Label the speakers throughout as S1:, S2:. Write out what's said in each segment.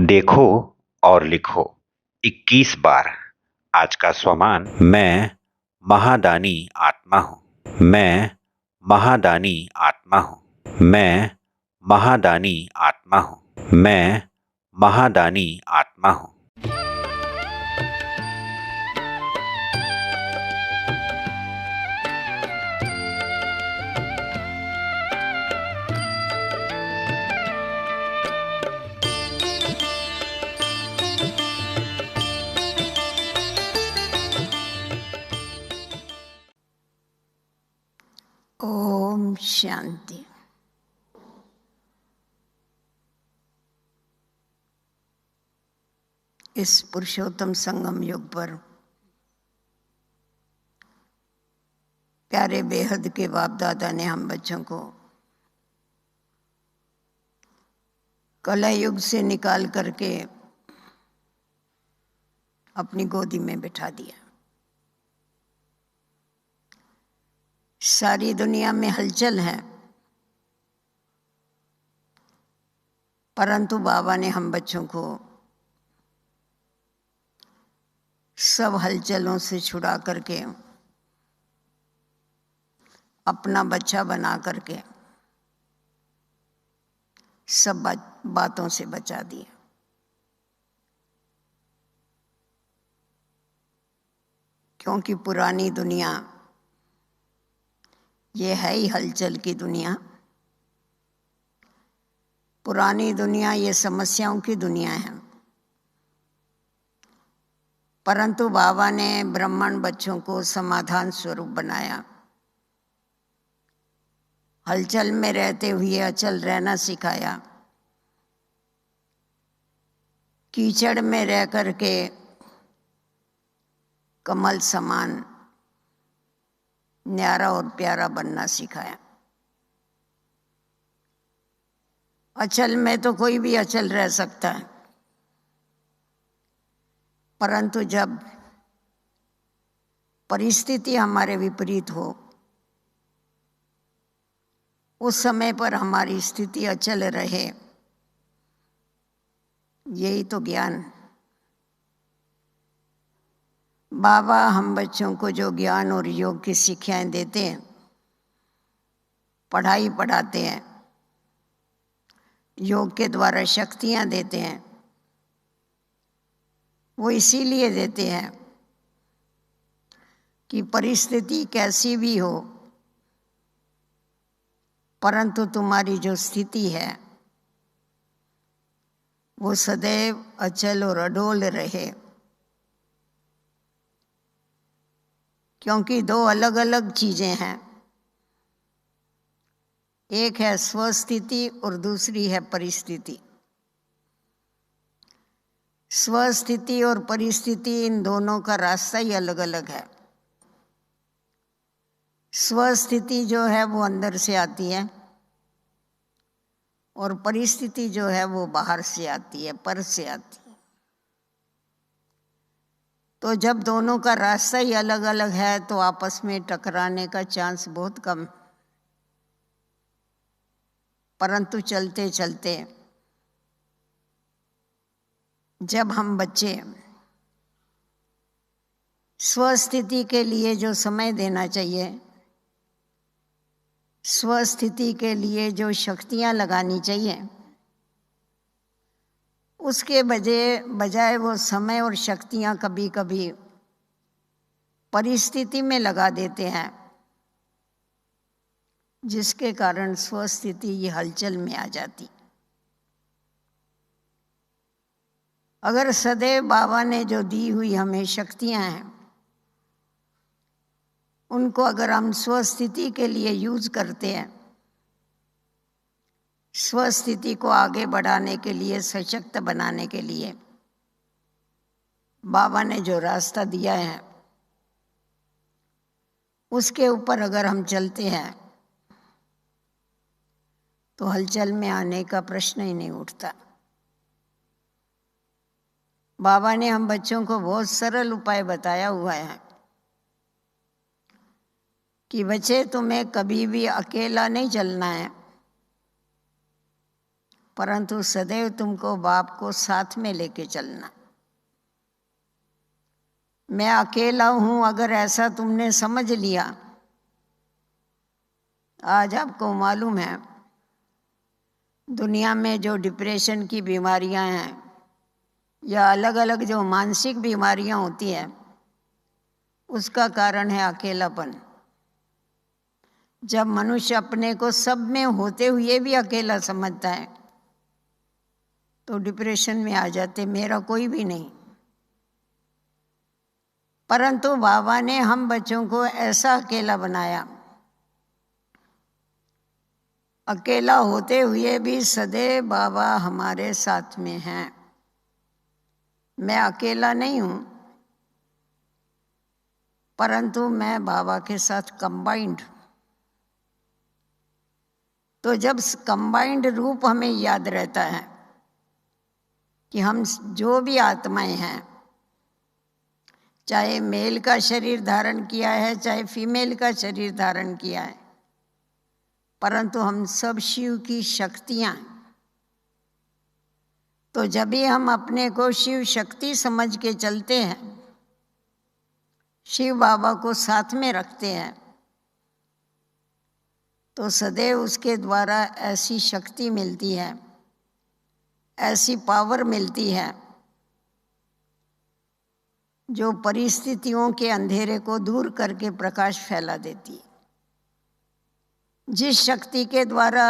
S1: देखो और लिखो 21 बार। आज का स्वमान मैं महादानी आत्मा हूँ। मैं महादानी आत्मा हूँ। मैं महादानी आत्मा हूँ। मैं महादानी आत्मा हूँ।
S2: ओम शांति। इस पुरुषोत्तम संगम युग पर प्यारे बेहद के बाप दादा ने हम बच्चों को कला युग से निकाल करके अपनी गोदी में बिठा दिया। सारी दुनिया में हलचल है, परंतु बाबा ने हम बच्चों को सब हलचलों से छुड़ा करके अपना बच्चा बना करके सब बातों से बचा दिया। क्योंकि पुरानी दुनिया ये है ही हलचल की दुनिया। पुरानी दुनिया ये समस्याओं की दुनिया है, परंतु बाबा ने ब्राह्मण बच्चों को समाधान स्वरूप बनाया। हलचल में रहते हुए अचल रहना सिखाया। कीचड़ में रह कर के कमल समान न्यारा और प्यारा बनना सिखाया। अचल में तो कोई भी अचल रह सकता है, परंतु जब परिस्थिति हमारे विपरीत हो, उस समय पर हमारी स्थिति अचल रहे, यही तो ज्ञान। बाबा हम बच्चों को जो ज्ञान और योग की शिक्षाएं देते हैं, पढ़ाई पढ़ाते हैं, योग के द्वारा शक्तियां देते हैं, वो इसीलिए देते हैं कि परिस्थिति कैसी भी हो, परंतु तुम्हारी जो स्थिति है वो सदैव अचल और अडोल रहे। क्योंकि दो अलग अलग चीजें हैं, एक है स्वस्थिति और दूसरी है परिस्थिति। स्वस्थिति और परिस्थिति, इन दोनों का रास्ता ही अलग अलग है। स्वस्थिति जो है वो अंदर से आती है और परिस्थिति जो है वो बाहर से आती है, पर से आती है। तो जब दोनों का रास्ता ही अलग अलग है तो आपस में टकराने का चांस बहुत कम। परंतु चलते चलते जब हम बच्चे स्वस्थिति के लिए जो समय देना चाहिए, स्वस्थिति के लिए जो शक्तियां लगानी चाहिए, उसके बजाय वो समय और शक्तियां कभी कभी परिस्थिति में लगा देते हैं, जिसके कारण स्वस्थिति ये हलचल में आ जाती। अगर सदैव बाबा ने जो दी हुई हमें शक्तियां हैं, उनको अगर हम स्वस्थिति के लिए यूज करते हैं, स्वस्थिति को आगे बढ़ाने के लिए, सशक्त बनाने के लिए बाबा ने जो रास्ता दिया है उसके ऊपर अगर हम चलते हैं तो हलचल में आने का प्रश्न ही नहीं उठता। बाबा ने हम बच्चों को बहुत सरल उपाय बताया हुआ है कि बच्चे, तुम्हें कभी भी अकेला नहीं चलना है, परंतु सदैव तुमको बाप को साथ में लेके चलना। मैं अकेला हूँ, अगर ऐसा तुमने समझ लिया, आज आपको मालूम है दुनिया में जो डिप्रेशन की बीमारियां हैं या अलग अलग जो मानसिक बीमारियां होती हैं, उसका कारण है अकेलापन। जब मनुष्य अपने को सब में होते हुए भी अकेला समझता है तो डिप्रेशन में आ जाते, मेरा कोई भी नहीं। परंतु बाबा ने हम बच्चों को ऐसा अकेला बनाया, अकेला होते हुए भी सदैव बाबा हमारे साथ में हैं। मैं अकेला नहीं हूँ, परंतु मैं बाबा के साथ कंबाइंड। तो जब कंबाइंड रूप हमें याद रहता है कि हम जो भी आत्माएं हैं, चाहे मेल का शरीर धारण किया है, चाहे फीमेल का शरीर धारण किया है, परंतु हम सब शिव की शक्तियां। तो जब भी हम अपने को शिव शक्ति समझ के चलते हैं, शिव बाबा को साथ में रखते हैं, तो सदैव उसके द्वारा ऐसी शक्ति मिलती है, ऐसी पावर मिलती है जो परिस्थितियों के अंधेरे को दूर करके प्रकाश फैला देती है। जिस शक्ति के द्वारा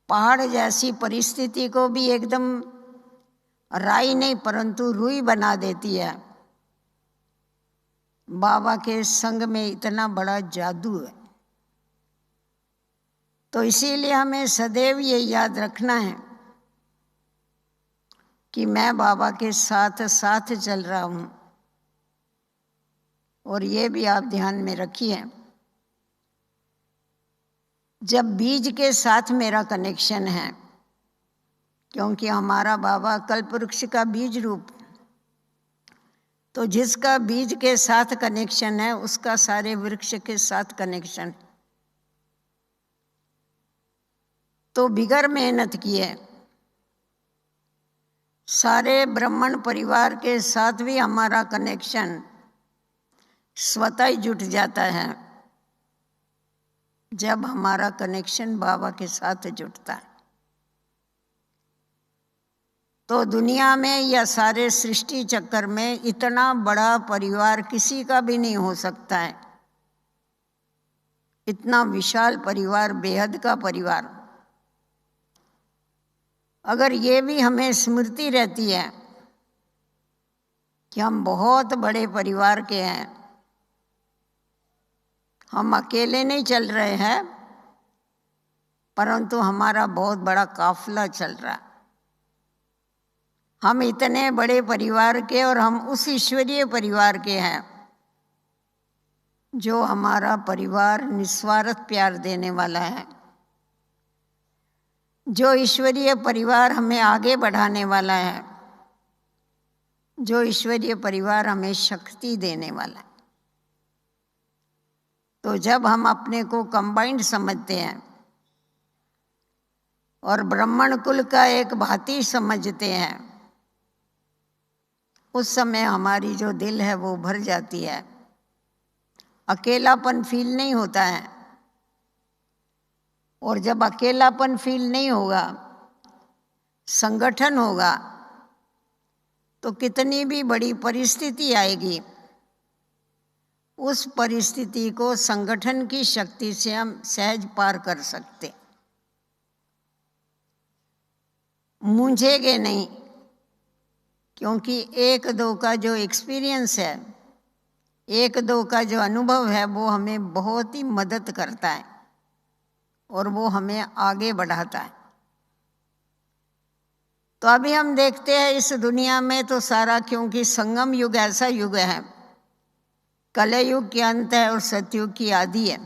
S2: पहाड़ जैसी परिस्थिति को भी एकदम राई नहीं परंतु रुई बना देती है, बाबा के संग में इतना बड़ा जादू है। तो इसीलिए हमें सदैव ये याद रखना है कि मैं बाबा के साथ साथ चल रहा हूँ। और ये भी आप ध्यान में रखिए, जब बीज के साथ मेरा कनेक्शन है, क्योंकि हमारा बाबा कल्प वृक्ष का बीज रूप, तो जिसका बीज के साथ कनेक्शन है उसका सारे वृक्ष के साथ कनेक्शन। तो बिगर मेहनत किए सारे ब्राह्मण परिवार के साथ भी हमारा कनेक्शन स्वतः ही जुट जाता है जब हमारा कनेक्शन बाबा के साथ जुटता है। तो दुनिया में या सारे सृष्टि चक्कर में इतना बड़ा परिवार किसी का भी नहीं हो सकता है। इतना विशाल परिवार, बेहद का परिवार। अगर ये भी हमें स्मृति रहती है कि हम बहुत बड़े परिवार के हैं, हम अकेले नहीं चल रहे हैं, परंतु हमारा बहुत बड़ा काफिला चल रहा है। हम इतने बड़े परिवार के और हम उस ईश्वरीय परिवार के हैं जो हमारा परिवार निस्वार्थ प्यार देने वाला है, जो ईश्वरीय परिवार हमें आगे बढ़ाने वाला है, जो ईश्वरीय परिवार हमें शक्ति देने वाला है। तो जब हम अपने को कंबाइंड समझते हैं और ब्राह्मण कुल का एक भांति समझते हैं, उस समय हमारी जो दिल है वो भर जाती है, अकेलापन फील नहीं होता है। और जब अकेलापन फील नहीं होगा, संगठन होगा, तो कितनी भी बड़ी परिस्थिति आएगी, उस परिस्थिति को संगठन की शक्ति से हम सहज पार कर सकते, मूंझेंगे नहीं। क्योंकि एक दो का जो एक्सपीरियंस है, एक दो का जो अनुभव है, वो हमें बहुत ही मदद करता है और वो हमें आगे बढ़ाता है। तो अभी हम देखते हैं इस दुनिया में तो सारा, क्योंकि संगम युग ऐसा युग है, कलयुग के अंत है और सतयुग की आदि है।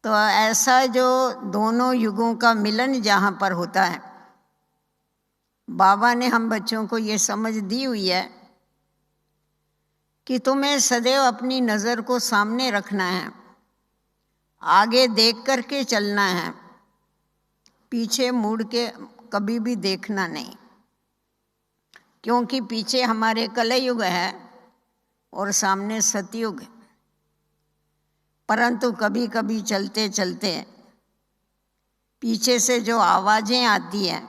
S2: तो ऐसा जो दोनों युगों का मिलन जहाँ पर होता है, बाबा ने हम बच्चों को ये समझ दी हुई है कि तुम्हें सदैव अपनी नज़र को सामने रखना है, आगे देख करके चलना है, पीछे मुड़ के कभी भी देखना नहीं, क्योंकि पीछे हमारे कलयुग है और सामने सतयुग है। परंतु कभी कभी चलते चलते पीछे से जो आवाज़ें आती हैं,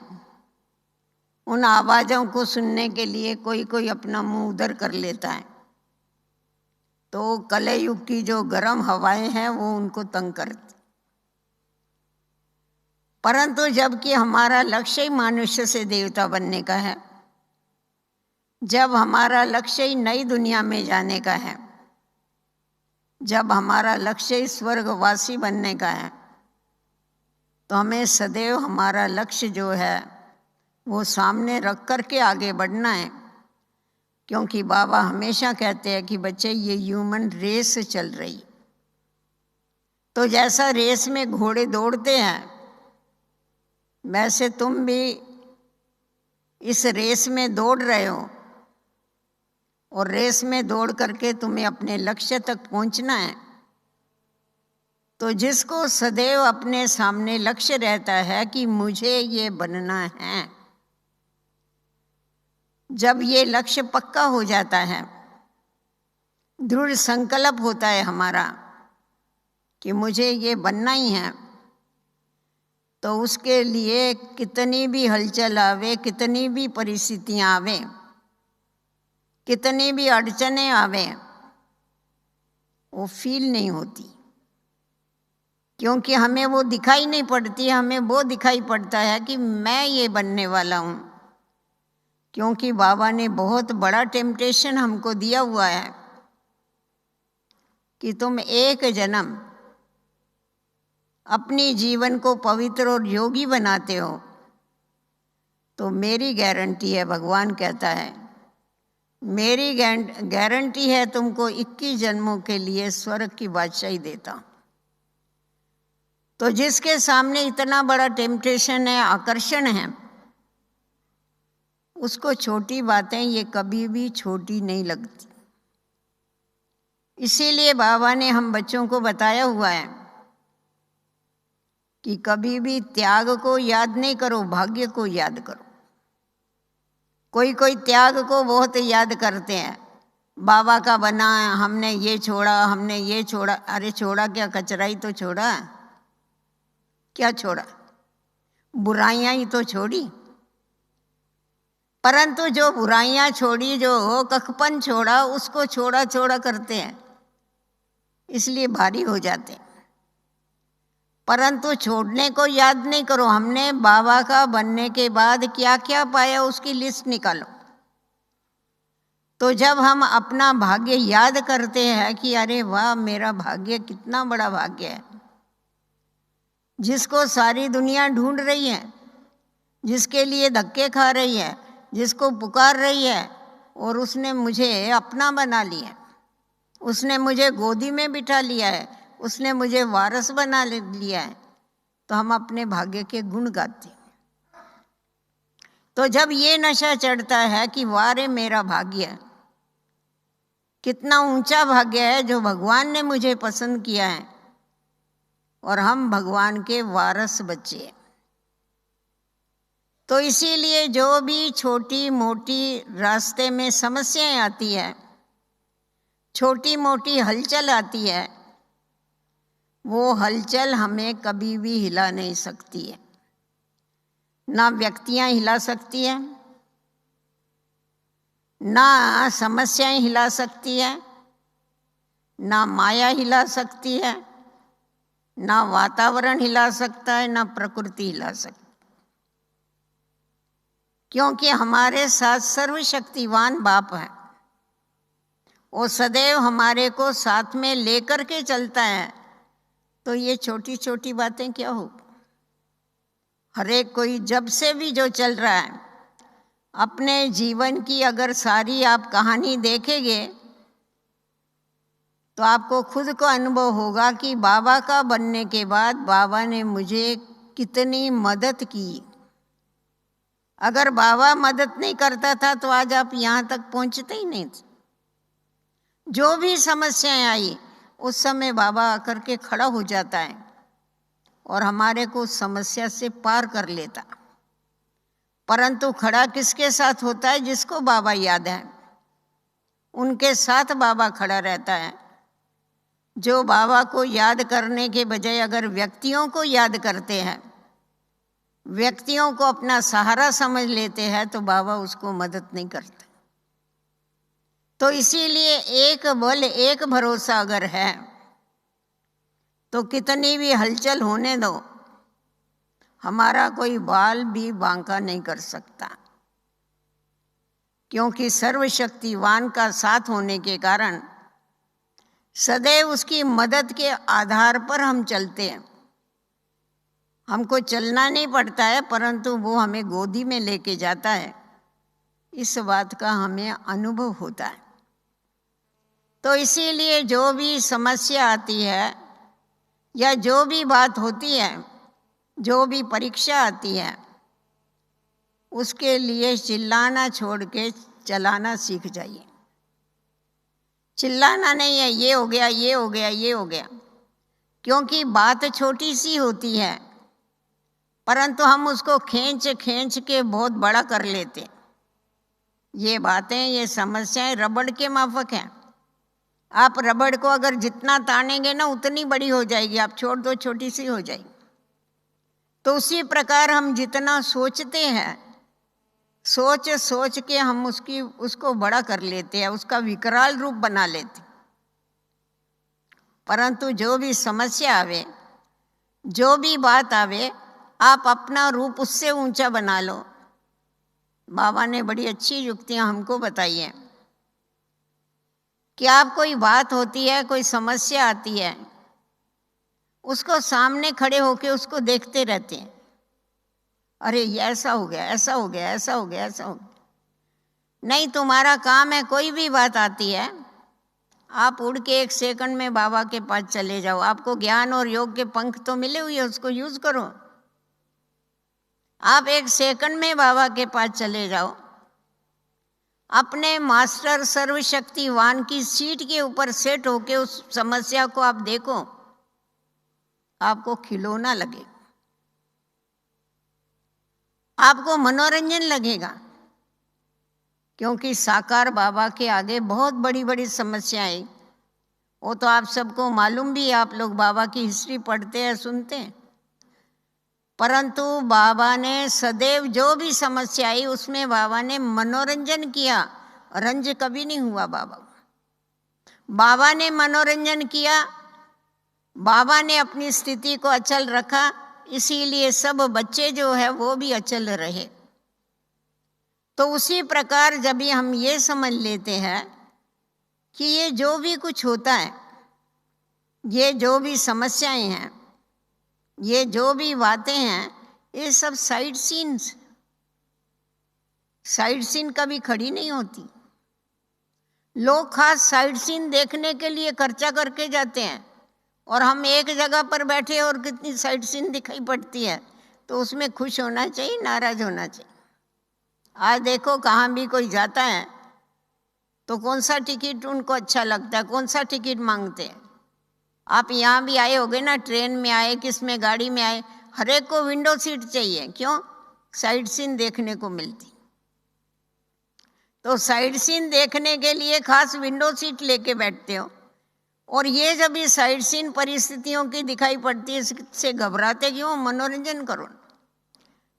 S2: उन आवाज़ों को सुनने के लिए कोई कोई अपना मुंह उधर कर लेता है, तो कलयुग की जो गर्म हवाएं हैं वो उनको तंग करती। परंतु जबकि हमारा लक्ष्य ही मनुष्य से देवता बनने का है, जब हमारा लक्ष्य ही नई दुनिया में जाने का है, जब हमारा लक्ष्य ही स्वर्गवासी बनने का है, तो हमें सदैव हमारा लक्ष्य जो है वो सामने रख कर के आगे बढ़ना है। क्योंकि बाबा हमेशा कहते हैं कि बच्चे ये ह्यूमन रेस चल रही, तो जैसा रेस में घोड़े दौड़ते हैं वैसे तुम भी इस रेस में दौड़ रहे हो, और रेस में दौड़ करके तुम्हें अपने लक्ष्य तक पहुंचना है। तो जिसको सदैव अपने सामने लक्ष्य रहता है कि मुझे ये बनना है, जब ये लक्ष्य पक्का हो जाता है, दृढ़ संकल्प होता है हमारा कि मुझे ये बनना ही है, तो उसके लिए कितनी भी हलचल आवे, कितनी भी परिस्थितियां आवे, कितनी भी अड़चनें आवे, वो फील नहीं होती, क्योंकि हमें वो दिखाई नहीं पड़ती। हमें वो दिखाई पड़ता है कि मैं ये बनने वाला हूँ। क्योंकि बाबा ने बहुत बड़ा टेम्पटेशन हमको दिया हुआ है कि तुम एक जन्म अपनी जीवन को पवित्र और योगी बनाते हो, तो मेरी गारंटी है, भगवान कहता है, मेरी गारंटी है तुमको 21 जन्मों के लिए स्वर्ग की बादशाही देता हूं। तो जिसके सामने इतना बड़ा टेम्पटेशन है, आकर्षण है, उसको छोटी बातें ये कभी भी छोटी नहीं लगती। इसीलिए बाबा ने हम बच्चों को बताया हुआ है कि कभी भी त्याग को याद नहीं करो, भाग्य को याद करो। कोई कोई त्याग को बहुत याद करते हैं, बाबा का बना, हमने ये छोड़ा, हमने ये छोड़ा। अरे छोड़ा क्या, कचरा ही तो छोड़ा। क्या छोड़ा? बुराइयां ही तो छोड़ी। परंतु जो बुराइयां छोड़ी, जो कखपन छोड़ा, उसको छोड़ा छोड़ा करते हैं, इसलिए भारी हो जाते हैं। परंतु छोड़ने को याद नहीं करो। हमने बाबा का बनने के बाद क्या क्या पाया उसकी लिस्ट निकालो। तो जब हम अपना भाग्य याद करते हैं कि अरे वाह, मेरा भाग्य कितना बड़ा भाग्य है, जिसको सारी दुनिया ढूंढ रही है, जिसके लिए धक्के खा रही है, जिसको पुकार रही है, और उसने मुझे अपना बना लिया, उसने मुझे गोदी में बिठा लिया है, उसने मुझे वारस बना लिया है, तो हम अपने भाग्य के गुण गाते हैं। तो जब ये नशा चढ़ता है कि वाह रे मेरा भाग्य, कितना ऊंचा भाग्य है जो भगवान ने मुझे पसंद किया है, और हम भगवान के वारस बच्चे हैं। तो इसीलिए जो भी छोटी मोटी रास्ते में समस्याएं आती है, छोटी मोटी हलचल आती है, वो हलचल हमें कभी भी हिला नहीं सकती है। ना व्यक्तियां हिला सकती है, ना समस्याएं हिला सकती है, ना माया हिला सकती है, ना वातावरण हिला सकता है, ना प्रकृति हिला सकती। क्योंकि हमारे साथ सर्वशक्तिवान बाप है, वो सदैव हमारे को साथ में लेकर के चलता है। तो ये छोटी छोटी बातें क्या हो। हर एक कोई जब से भी जो चल रहा है, अपने जीवन की अगर सारी आप कहानी देखेंगे तो आपको खुद को अनुभव होगा कि बाबा का बनने के बाद बाबा ने मुझे कितनी मदद की। अगर बाबा मदद नहीं करता था तो आज आप यहाँ तक पहुँचते ही नहीं थे। जो भी समस्याएं आई, उस समय बाबा आकर के खड़ा हो जाता है और हमारे को समस्या से पार कर लेता। परंतु खड़ा किसके साथ होता है? जिसको बाबा याद है, उनके साथ बाबा खड़ा रहता है। जो बाबा को याद करने के बजाय अगर व्यक्तियों को याद करते हैं, व्यक्तियों को अपना सहारा समझ लेते हैं, तो बाबा उसको मदद नहीं करते। तो इसीलिए एक बल एक भरोसा अगर है तो कितनी भी हलचल होने दो, हमारा कोई बाल भी बांका नहीं कर सकता, क्योंकि सर्वशक्तिवान का साथ होने के कारण सदैव उसकी मदद के आधार पर हम चलते हैं। हमको चलना नहीं पड़ता है, परंतु वो हमें गोदी में लेके जाता है, इस बात का हमें अनुभव होता है। तो इसीलिए जो भी समस्या आती है या जो भी बात होती है, जो भी परीक्षा आती है, उसके लिए चिल्लाना छोड़ के चलाना सीख जाइए। चिल्लाना नहीं है, ये हो गया, ये हो गया, ये हो गया, क्योंकि बात छोटी सी होती है, परंतु हम उसको खींच खींच के बहुत बड़ा कर लेते। ये बातें, ये समस्याएं रबड़ के माफक हैं। आप रबड़ को अगर जितना तानेंगे ना, उतनी बड़ी हो जाएगी, आप छोड़ दो छोटी सी हो जाएगी। तो उसी प्रकार हम जितना सोचते हैं, सोच सोच के हम उसको बड़ा कर लेते हैं, उसका विकराल रूप बना लेते। परंतु जो भी समस्या आवे, जो भी बात आवे, आप अपना रूप उससे ऊंचा बना लो। बाबा ने बड़ी अच्छी युक्तियां हमको बताई हैं कि आप कोई बात होती है, कोई समस्या आती है, उसको सामने खड़े होके उसको देखते रहते हैं। अरे ये ऐसा हो गया, ऐसा हो गया, ऐसा हो गया, ऐसा हो गया। नहीं, तुम्हारा काम है, कोई भी बात आती है, आप उड़ के 1 सेकंड में बाबा के पास चले जाओ। आपको ज्ञान और योग के पंख तो मिले हुए हैं, उसको यूज करो। आप 1 सेकंड में बाबा के पास चले जाओ, अपने मास्टर सर्वशक्तिवान की सीट के ऊपर सेट होके उस समस्या को आप देखो, आपको खिलौना लगेगा, आपको मनोरंजन लगेगा। क्योंकि साकार बाबा के आगे बहुत बड़ी बड़ी समस्याएं, वो तो आप सबको मालूम भी है, आप लोग बाबा की हिस्ट्री पढ़ते हैं, सुनते हैं। परंतु बाबा ने सदैव जो भी समस्या आई उसमें बाबा ने मनोरंजन किया, रंज कभी नहीं हुआ। बाबा ने मनोरंजन किया, बाबा ने अपनी स्थिति को अचल रखा, इसीलिए सब बच्चे जो है वो भी अचल रहे। तो उसी प्रकार जब भी हम ये समझ लेते हैं कि ये जो भी कुछ होता है, ये जो भी समस्याएं हैं, ये जो भी बातें हैं, ये सब साइड सीन कभी खड़ी नहीं होती। लोग खास साइड सीन देखने के लिए खर्चा करके जाते हैं, और हम एक जगह पर बैठे और कितनी साइड सीन दिखाई पड़ती है, तो उसमें खुश होना चाहिए, नाराज होना चाहिए। आज देखो कहाँ भी कोई जाता है तो कौन सा टिकट उनको अच्छा लगता है, कौन सा टिकट मांगते हैं। आप यहाँ भी आए होगे ना, ट्रेन में आए, किस में गाड़ी में आए, हर एक को विंडो सीट चाहिए। क्यों? साइड सीन देखने को मिलती। तो साइड सीन देखने के लिए खास विंडो सीट लेके बैठते हो, और ये जब ये साइड सीन परिस्थितियों की दिखाई पड़ती है, इससे घबराते क्यों? मनोरंजन करो।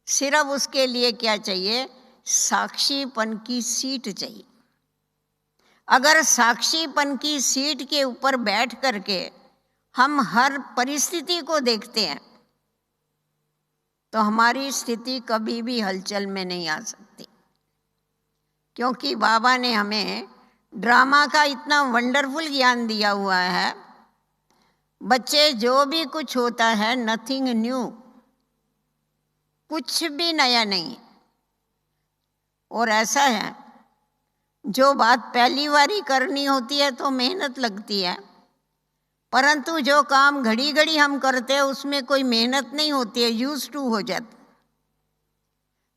S2: सिर्फ उसके लिए क्या चाहिए? साक्षीपन की सीट चाहिए। अगर साक्षीपन की सीट के ऊपर बैठ करके हम हर परिस्थिति को देखते हैं, तो हमारी स्थिति कभी भी हलचल में नहीं आ सकती। क्योंकि बाबा ने हमें ड्रामा का इतना वंडरफुल ज्ञान दिया हुआ है। बच्चे, जो भी कुछ होता है, नथिंग न्यू, कुछ भी नया नहीं। और ऐसा है, जो बात पहली बारी करनी होती है तो मेहनत लगती है, परंतु जो काम घड़ी घड़ी हम करते हैं उसमें कोई मेहनत नहीं होती है, यूज टू हो जाती।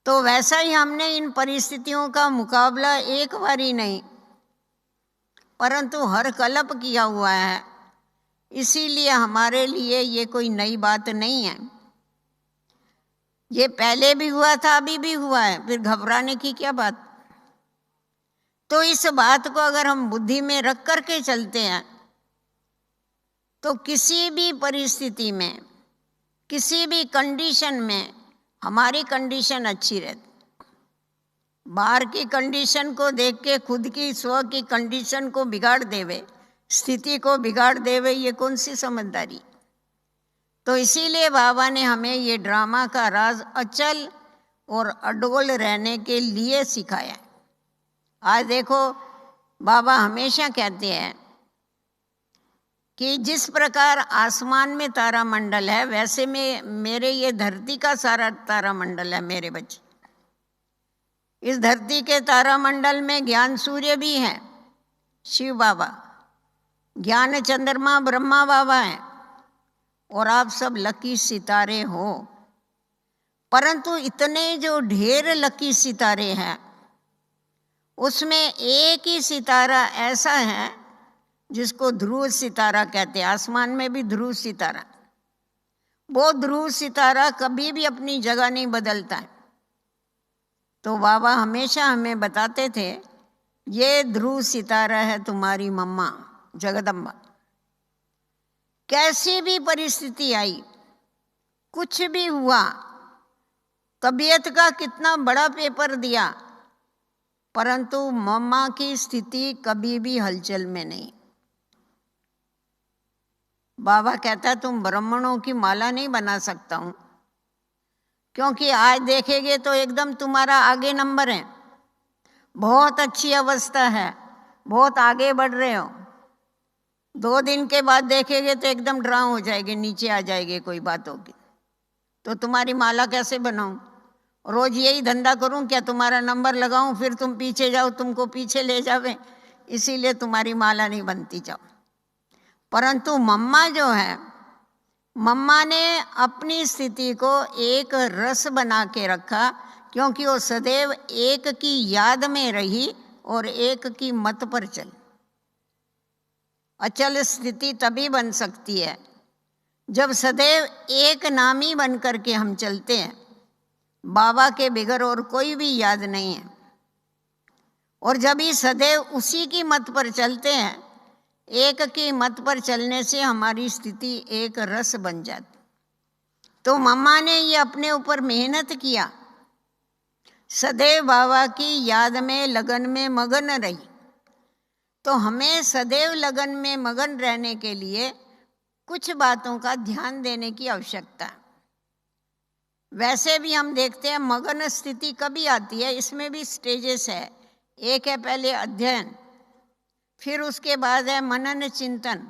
S2: तो वैसा ही हमने इन परिस्थितियों का मुकाबला एक बारी नहीं, परंतु हर कल्प किया हुआ है। इसीलिए हमारे लिए ये कोई नई बात नहीं है। ये पहले भी हुआ था, अभी भी हुआ है, फिर घबराने की क्या बात। तो इस बात को अगर हम बुद्धि में रख करके चलते हैं तो किसी भी परिस्थिति में, किसी भी कंडीशन में हमारी कंडीशन अच्छी रहती। बाहर की कंडीशन को देख के खुद की स्व की कंडीशन को बिगाड़ देवे, स्थिति को बिगाड़ देवे, ये कौन सी समझदारी। तो इसीलिए बाबा ने हमें ये ड्रामा का राज अचल और अडोल रहने के लिए सिखाया है। आज देखो, बाबा हमेशा कहते हैं कि जिस प्रकार आसमान में तारामंडल है, वैसे में मेरे ये धरती का सारा तारामंडल है मेरे बच्चे। इस धरती के तारामंडल में ज्ञान सूर्य भी है, शिव बाबा, ज्ञान चंद्रमा ब्रह्मा बाबा है, और आप सब लकी सितारे हो। परंतु इतने जो ढेर लकी सितारे हैं, उसमें एक ही सितारा ऐसा है जिसको ध्रुव सितारा कहते हैं। आसमान में भी ध्रुव सितारा, वो ध्रुव सितारा कभी भी अपनी जगह नहीं बदलता है। तो बाबा हमेशा हमें बताते थे, ये ध्रुव सितारा है तुम्हारी मम्मा जगदम्बा। कैसी भी परिस्थिति आई, कुछ भी हुआ, तबीयत का कितना बड़ा पेपर दिया, परंतु मम्मा की स्थिति कभी भी हलचल में नहीं। बाबा कहता है तुम ब्राह्मणों की माला नहीं बना सकता हूं, क्योंकि आज देखेंगे तो एकदम तुम्हारा आगे नंबर है, बहुत अच्छी अवस्था है, बहुत आगे बढ़ रहे हो। 2 दिन के बाद देखेंगे तो एकदम ड्राउन हो जाएंगे, नीचे आ जाएंगे, कोई बात होगी। तो तुम्हारी माला कैसे बनाऊं? रोज यही धंधा करूं क्या? तुम्हारा नंबर लगाऊं, फिर तुम पीछे जाओ, तुमको पीछे ले जावे, इसीलिए तुम्हारी माला नहीं बनती जाओ। परंतु मम्मा जो है, मम्मा ने अपनी स्थिति को एक रस बना के रखा, क्योंकि वो सदैव एक की याद में रही और एक की मत पर चली। अचल स्थिति तभी बन सकती है जब सदैव एक नामी बन करके हम चलते हैं, बाबा के बिगर और कोई भी याद नहीं है। और जब ही सदैव उसी की मत पर चलते हैं, एक की मत पर चलने से हमारी स्थिति एक रस बन जाती। तो मम्मा ने ये अपने ऊपर मेहनत किया, सदैव बाबा की याद में लगन में मगन रही। तो हमें सदैव लगन में मगन रहने के लिए कुछ बातों का ध्यान देने की आवश्यकता है। वैसे भी हम देखते हैं मगन स्थिति कभी आती है, इसमें भी स्टेजेस है। एक है पहले अध्ययन, फिर उसके बाद है मनन चिंतन।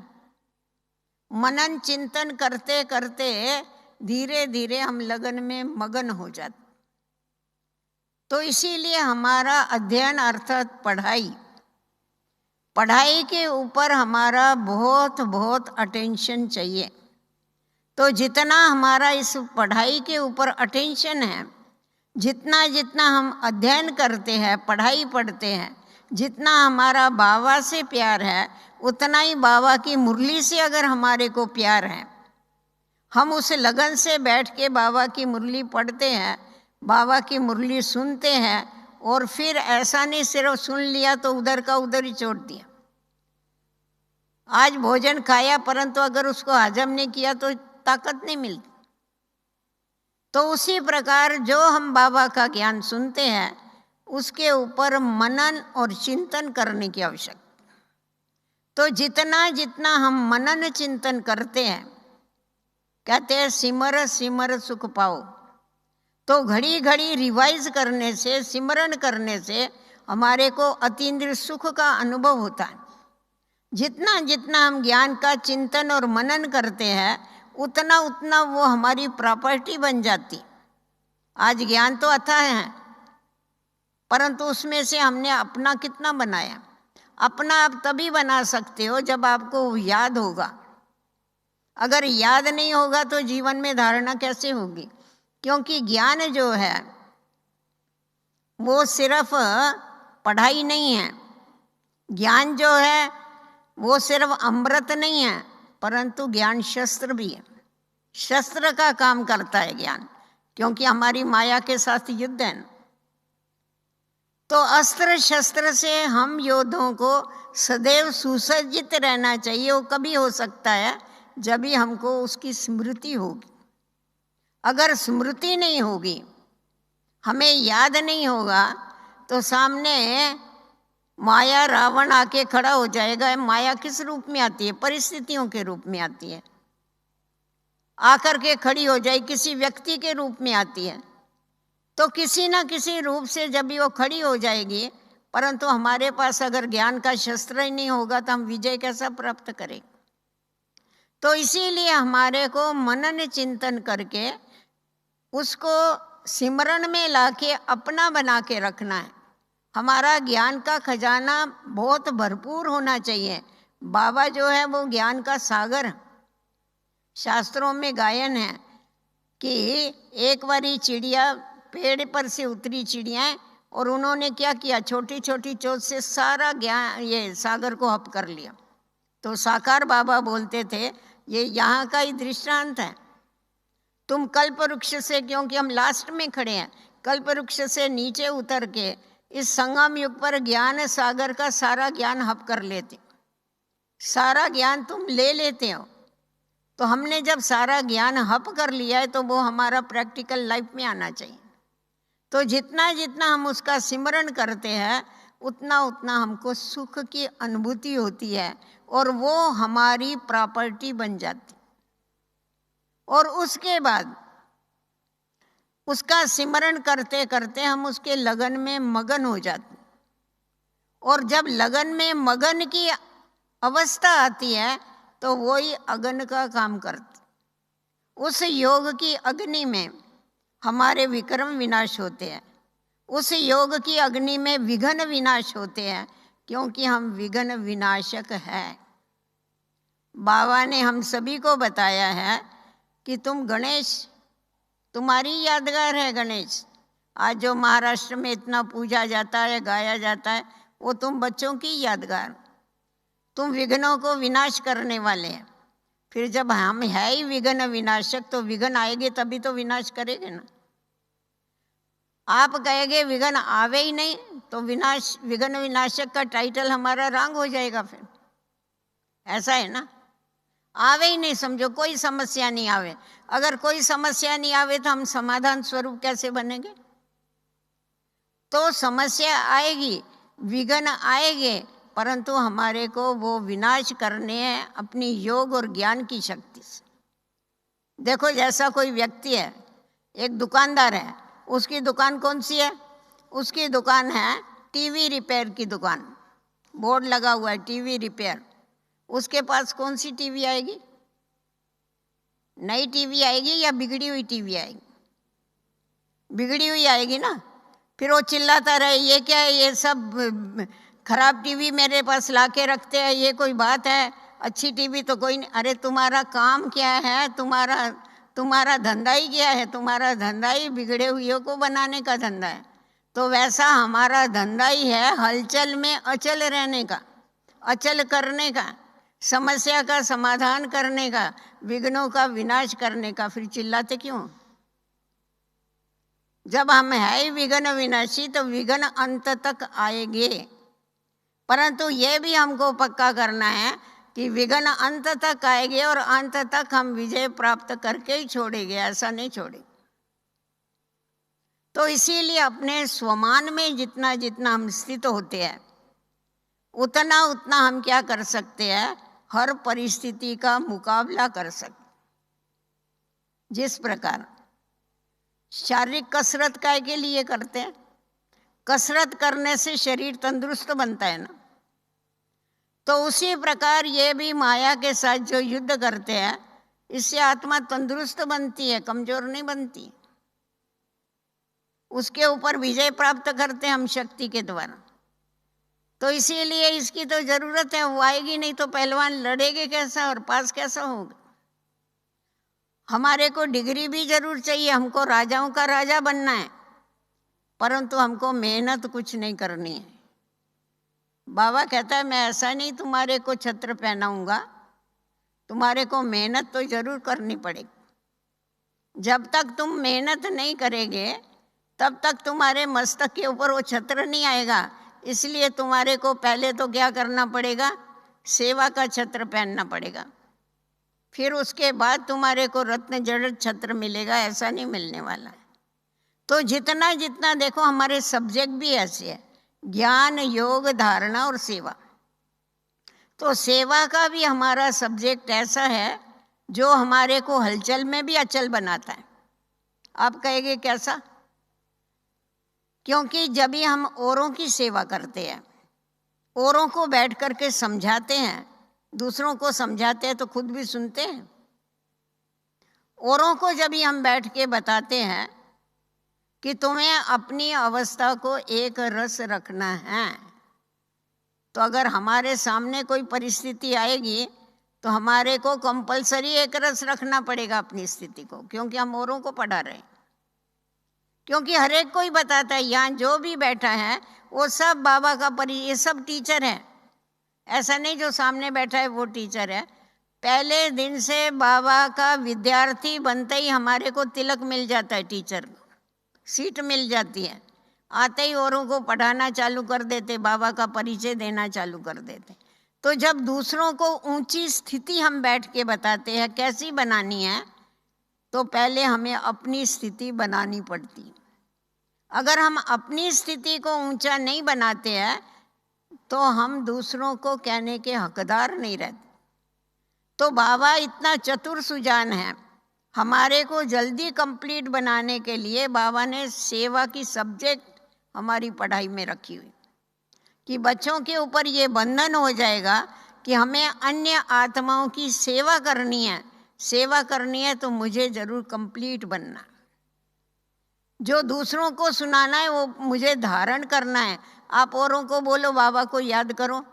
S2: मनन चिंतन करते करते धीरे धीरे हम लगन में मगन हो जाते। तो इसीलिए हमारा अध्ययन अर्थात पढ़ाई के ऊपर हमारा बहुत बहुत अटेंशन चाहिए। तो जितना हमारा इस पढ़ाई के ऊपर अटेंशन है, जितना जितना हम अध्ययन करते हैं, पढ़ाई पढ़ते हैं, जितना हमारा बाबा से प्यार है, उतना ही बाबा की मुरली से अगर हमारे को प्यार है, हम उस लगन से बैठ के बाबा की मुरली पढ़ते हैं, बाबा की मुरली सुनते हैं, और फिर ऐसा नहीं सिर्फ सुन लिया तो उधर का उधर ही छोड़ दिया। आज भोजन खाया, परंतु अगर उसको हजम नहीं किया तो ताकत नहीं मिलती। तो उसी प्रकार जो हम बाबा का ज्ञान सुनते हैं, उसके ऊपर मनन और चिंतन करने की आवश्यकता। तो जितना जितना हम मनन चिंतन करते हैं, कहते हैं सिमर सिमर सुख पाओ। तो घड़ी घड़ी रिवाइज करने से, सिमरन करने से हमारे को अतीन्द्रिय सुख का अनुभव होता है। जितना जितना हम ज्ञान का चिंतन और मनन करते हैं, उतना उतना वो हमारी प्रॉपर्टी बन जाती। आज ज्ञान तो अथाह है, परंतु उसमें से हमने अपना कितना बनाया? अपना आप तभी बना सकते हो जब आपको याद होगा। अगर याद नहीं होगा तो जीवन में धारणा कैसे होगी? क्योंकि ज्ञान जो है वो सिर्फ पढ़ाई नहीं है। ज्ञान जो है वो सिर्फ अमृत नहीं है, परंतु ज्ञान शस्त्र भी है। शस्त्र का काम करता है ज्ञान, क्योंकि हमारी माया के साथ युद्ध है ना। तो अस्त्र शस्त्र से हम योद्धों को सदैव सुसज्जित रहना चाहिए। वो कभी हो सकता है जब भी हमको उसकी स्मृति होगी। अगर स्मृति नहीं होगी, हमें याद नहीं होगा, तो सामने माया रावण आके खड़ा हो जाएगा। माया किस रूप में आती है? परिस्थितियों के रूप में आती है। आकर के खड़ी हो जाए, किसी व्यक्ति के रूप में आती है। तो किसी ना किसी रूप से जब भी वो खड़ी हो जाएगी, परंतु हमारे पास अगर ज्ञान का शस्त्र ही नहीं होगा तो हम विजय कैसा प्राप्त करें? तो इसीलिए हमारे को मनन चिंतन करके उसको सिमरण में लाके अपना बना के रखना है। हमारा ज्ञान का खजाना बहुत भरपूर होना चाहिए। बाबा जो है वो ज्ञान का सागर। शास्त्रों में गायन है कि एक बारी चिड़िया, पेड़ पर से उतरी चिड़ियाँ, और उन्होंने क्या किया, छोटी छोटी चोंच से सारा ज्ञान ये सागर को हप कर लिया। तो साकार बाबा बोलते थे ये यहाँ का ही दृष्टांत है। तुम कल्प वृक्ष से, क्योंकि हम लास्ट में खड़े हैं, कल्प वृक्ष से नीचे उतर के इस संगम युग पर ज्ञान सागर का सारा ज्ञान हप कर लेते। सारा ज्ञान तुम ले लेते हो। तो हमने जब सारा ज्ञान हप कर लिया है तो वो हमारा प्रैक्टिकल लाइफ में आना चाहिए। तो जितना जितना हम उसका सिमरण करते हैं उतना उतना हमको सुख की अनुभूति होती है और वो हमारी प्रॉपर्टी बन जाती। और उसके बाद उसका सिमरण करते करते हम उसके लगन में मगन हो जाते। और जब लगन में मगन की अवस्था आती है तो वही अग्नि का काम करती। उस योग की अग्नि में हमारे विक्रम विनाश होते हैं। उस योग की अग्नि में विघ्न विनाश होते हैं, क्योंकि हम विघ्न विनाशक हैं। बाबा ने हम सभी को बताया है कि तुम गणेश, तुम्हारी यादगार है गणेश। आज जो महाराष्ट्र में इतना पूजा जाता है, गाया जाता है, वो तुम बच्चों की यादगार। तुम विघ्नों को विनाश करने वाले हैं। फिर जब हम है ही विघ्न विनाशक, तो विघ्न आएंगे तभी तो विनाश करेंगे ना। आप कहेंगे विघ्न आवे ही नहीं तो विनाश, विघ्न विनाशक का टाइटल हमारा रंग हो जाएगा। फिर ऐसा है ना, आवे ही नहीं, समझो कोई समस्या नहीं आवे। अगर कोई समस्या नहीं आवे तो हम समाधान स्वरूप कैसे बनेंगे? तो समस्या आएगी, विघ्न आएंगे, परंतु हमारे को वो विनाश करने हैं अपनी योग और ज्ञान की शक्ति से। देखो, जैसा कोई व्यक्ति है, एक दुकानदार है, उसकी दुकान कौन सी है? उसकी दुकान है टीवी रिपेयर की दुकान। बोर्ड लगा हुआ है टीवी रिपेयर। उसके पास कौन सी टीवी आएगी? नई टीवी आएगी या बिगड़ी हुई टीवी आएगी? बिगड़ी हुई आएगी ना। फिर वो चिल्लाता रहे, ये क्या है, ये सब खराब टीवी मेरे पास लाके रखते हैं, ये कोई बात है? अच्छी टीवी तो कोई नहीं। अरे तुम्हारा काम क्या है? तुम्हारा धंधा ही क्या है? तुम्हारा धंधा ही बिगड़े हुए को बनाने का धंधा है। तो वैसा हमारा धंधा ही है हलचल में अचल रहने का, अचल करने का, समस्या का समाधान करने का, विघ्नों का विनाश करने का। फिर चिल्लाते क्यों? जब हम है ही विघ्न विनाशी तो विघ्न अंत तक आएंगे। परंतु ये भी हमको पक्का करना है कि विघ्न अंत तक आएंगे और अंत तक हम विजय प्राप्त करके ही छोड़ेंगे, ऐसा नहीं छोड़ेंगे। तो इसीलिए अपने स्वमान में जितना जितना हम स्थित होते हैं उतना उतना हम क्या कर सकते हैं? हर परिस्थिति का मुकाबला कर सकते। जिस प्रकार शारीरिक कसरत काय के लिए करते हैं? कसरत करने से शरीर तंदुरुस्त बनता है ना। तो उसी प्रकार ये भी माया के साथ जो युद्ध करते हैं, इससे आत्मा तंदुरुस्त बनती है, कमजोर नहीं बनती। उसके ऊपर विजय प्राप्त करते हैं हम शक्ति के द्वारा। तो इसीलिए इसकी तो जरूरत है। वो आएगी नहीं तो पहलवान लड़ेंगे कैसा और पास कैसा होगा? हमारे को डिग्री भी जरूर चाहिए, हमको राजाओं का राजा बनना है, परंतु हमको मेहनत कुछ नहीं करनी है। बाबा कहता है मैं ऐसा नहीं तुम्हारे को छत्र पहनाऊंगा, तुम्हारे को मेहनत तो जरूर करनी पड़ेगी। जब तक तुम मेहनत नहीं करेंगे तब तक तुम्हारे मस्तक के ऊपर वो छत्र नहीं आएगा। इसलिए तुम्हारे को पहले तो क्या करना पड़ेगा, सेवा का छत्र पहनना पड़ेगा, फिर उसके बाद तुम्हारे को रत्न जड़ित छत्र मिलेगा। ऐसा नहीं मिलने वाला है। तो जितना जितना देखो हमारे सब्जेक्ट भी ऐसे है, ज्ञान, योग, धारणा और सेवा। तो सेवा का भी हमारा सब्जेक्ट ऐसा है जो हमारे को हलचल में भी अचल बनाता है। आप कहेंगे कैसा? क्योंकि जब भी हम औरों की सेवा करते हैं, औरों को बैठ करके समझाते हैं, दूसरों को समझाते हैं तो खुद भी सुनते हैं। औरों को जब भी हम बैठ के बताते हैं कि तुम्हें अपनी अवस्था को एक रस रखना है, तो अगर हमारे सामने कोई परिस्थिति आएगी तो हमारे को कंपलसरी एक रस रखना पड़ेगा अपनी स्थिति को, क्योंकि हम औरों को पढ़ा रहे हैं। क्योंकि हर एक कोई बताता है, यहाँ जो भी बैठा है वो सब बाबा का ये सब टीचर है। ऐसा नहीं जो सामने बैठा है वो टीचर है। पहले दिन से बाबा का विद्यार्थी बनते ही हमारे को तिलक मिल जाता है, टीचर को सीट मिल जाती है। आते ही औरों को पढ़ाना चालू कर देते, बाबा का परिचय देना चालू कर देते। तो जब दूसरों को ऊंची स्थिति हम बैठ के बताते हैं कैसी बनानी है, तो पहले हमें अपनी स्थिति बनानी पड़ती। अगर हम अपनी स्थिति को ऊंचा नहीं बनाते हैं तो हम दूसरों को कहने के हकदार नहीं रहते। तो बाबा इतना चतुर सुजान है, हमारे को जल्दी कंप्लीट बनाने के लिए बाबा ने सेवा की सब्जेक्ट हमारी पढ़ाई में रखी हुई कि बच्चों के ऊपर ये बंधन हो जाएगा कि हमें अन्य आत्माओं की सेवा करनी है। सेवा करनी है तो मुझे जरूर कंप्लीट बनना, जो दूसरों को सुनाना है वो मुझे धारण करना है। आप औरों को बोलो बाबा को याद करो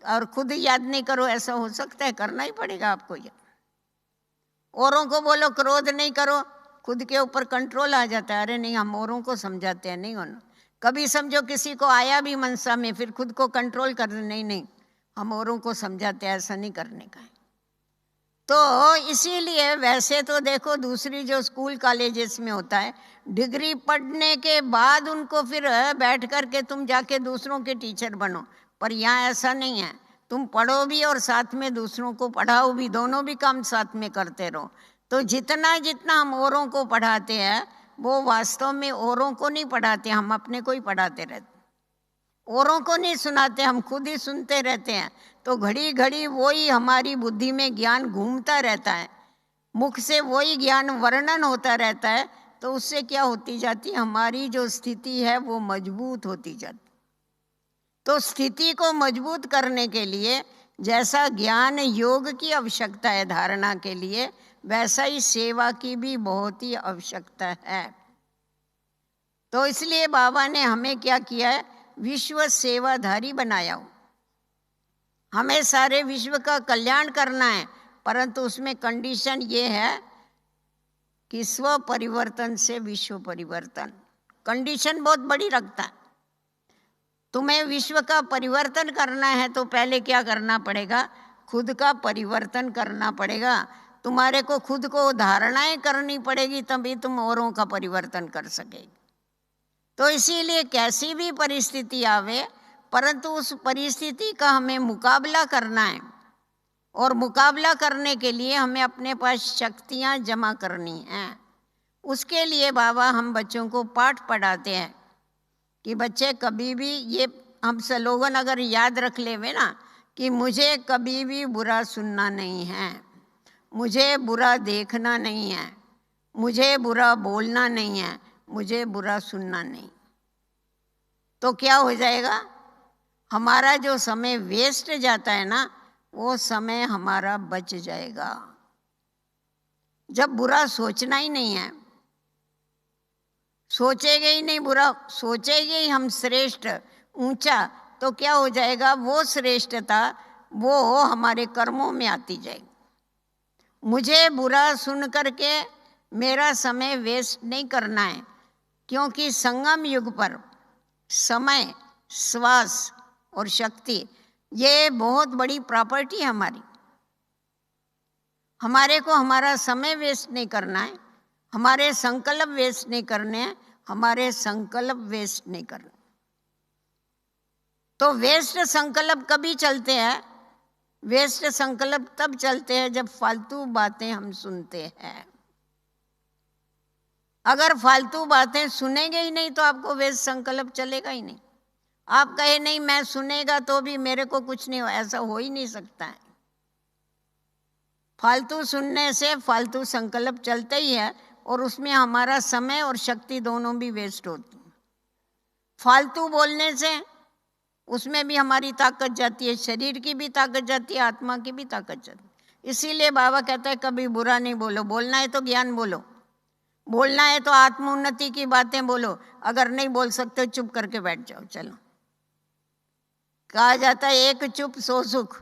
S2: और खुद याद नहीं करो, ऐसा हो सकता है? करना ही पड़ेगा आपको याद। औरों को बोलो क्रोध नहीं करो, खुद के ऊपर कंट्रोल आ जाता है। अरे नहीं, हम औरों को समझाते हैं, नहीं होना। कभी समझो किसी को आया भी मनसा में, फिर खुद को कंट्रोल कर, नहीं हम औरों को समझाते हैं, ऐसा नहीं करने का है। तो इसीलिए वैसे तो देखो दूसरी जो स्कूल कॉलेजेस में होता है, डिग्री पढ़ने के बाद उनको फिर बैठ कर के तुम जाके दूसरों के टीचर बनो, पर यहाँ ऐसा नहीं है। तुम पढ़ो भी और साथ में दूसरों को पढ़ाओ भी, दोनों भी काम साथ में करते रहो। तो जितना जितना हम औरों को पढ़ाते हैं वो वास्तव में औरों को नहीं पढ़ाते, हम अपने को ही पढ़ाते रहते। औरों को नहीं सुनाते, हम खुद ही सुनते रहते हैं। तो घड़ी घड़ी वही हमारी बुद्धि में ज्ञान घूमता रहता है, मुख से वही ज्ञान वर्णन होता रहता है। तो उससे क्या होती जाती, हमारी जो स्थिति है वो मजबूत होती जाती। तो स्थिति को मजबूत करने के लिए जैसा ज्ञान योग की आवश्यकता है धारणा के लिए, वैसा ही सेवा की भी बहुत ही आवश्यकता है। तो इसलिए बाबा ने हमें क्या किया है, विश्व सेवाधारी बनाया हो। हमें सारे विश्व का कल्याण करना है, परंतु उसमें कंडीशन ये है कि स्व परिवर्तन से विश्व परिवर्तन। कंडीशन बहुत बड़ी रखता है। तुम्हें विश्व का परिवर्तन करना है तो पहले क्या करना पड़ेगा, खुद का परिवर्तन करना पड़ेगा। तुम्हारे को खुद को धारणाएं करनी पड़ेगी, तभी तुम औरों का परिवर्तन कर सकेगी। तो इसीलिए कैसी भी परिस्थिति आवे, परंतु उस परिस्थिति का हमें मुकाबला करना है, और मुकाबला करने के लिए हमें अपने पास शक्तियाँ जमा करनी हैं। उसके लिए बाबा हम बच्चों को पाठ पढ़ाते हैं कि बच्चे कभी भी ये हम स्लोगन अगर याद रख लेवे ना कि मुझे कभी भी बुरा सुनना नहीं है, मुझे बुरा देखना नहीं है, मुझे बुरा बोलना नहीं है, मुझे बुरा सुनना नहीं, तो क्या हो जाएगा, हमारा जो समय वेस्ट जाता है ना वो समय हमारा बच जाएगा। जब बुरा सोचना ही नहीं है, सोचेंगे ही नहीं बुरा, सोचेंगे ही हम श्रेष्ठ ऊंचा, तो क्या हो जाएगा, वो श्रेष्ठता वो हमारे कर्मों में आती जाएगी। मुझे बुरा सुन करके मेरा समय वेस्ट नहीं करना है, क्योंकि संगम युग पर समय, श्वास और शक्ति ये बहुत बड़ी प्रॉपर्टी है हमारी। हमारे को हमारा समय वेस्ट नहीं करना है, हमारे संकल्प वेस्ट नहीं करने हैं, हमारे संकल्प वेस्ट नहीं करने। तो वेस्ट संकल्प कभी चलते हैं? वेस्ट संकल्प तब चलते हैं जब फालतू बातें हम सुनते हैं। अगर फालतू बातें सुनेंगे ही नहीं तो आपको वेस्ट संकल्प चलेगा ही नहीं। आप कहे नहीं मैं सुनेगा तो भी मेरे को कुछ नहीं हो, ऐसा हो ही नहीं सकता है। फालतू सुनने से फालतू संकल्प चलते ही है और उसमें हमारा समय और शक्ति दोनों भी वेस्ट होती है। फालतू बोलने से उसमें भी हमारी ताकत जाती है, शरीर की भी ताकत जाती है, आत्मा की भी ताकत जाती है। इसीलिए बाबा कहता है कभी बुरा नहीं बोलो, बोलना है तो ज्ञान बोलो, बोलना है तो आत्मोन्नति की बातें बोलो, अगर नहीं बोल सकते चुप करके बैठ जाओ। चलो, कहा जाता है एक चुप सो सुख।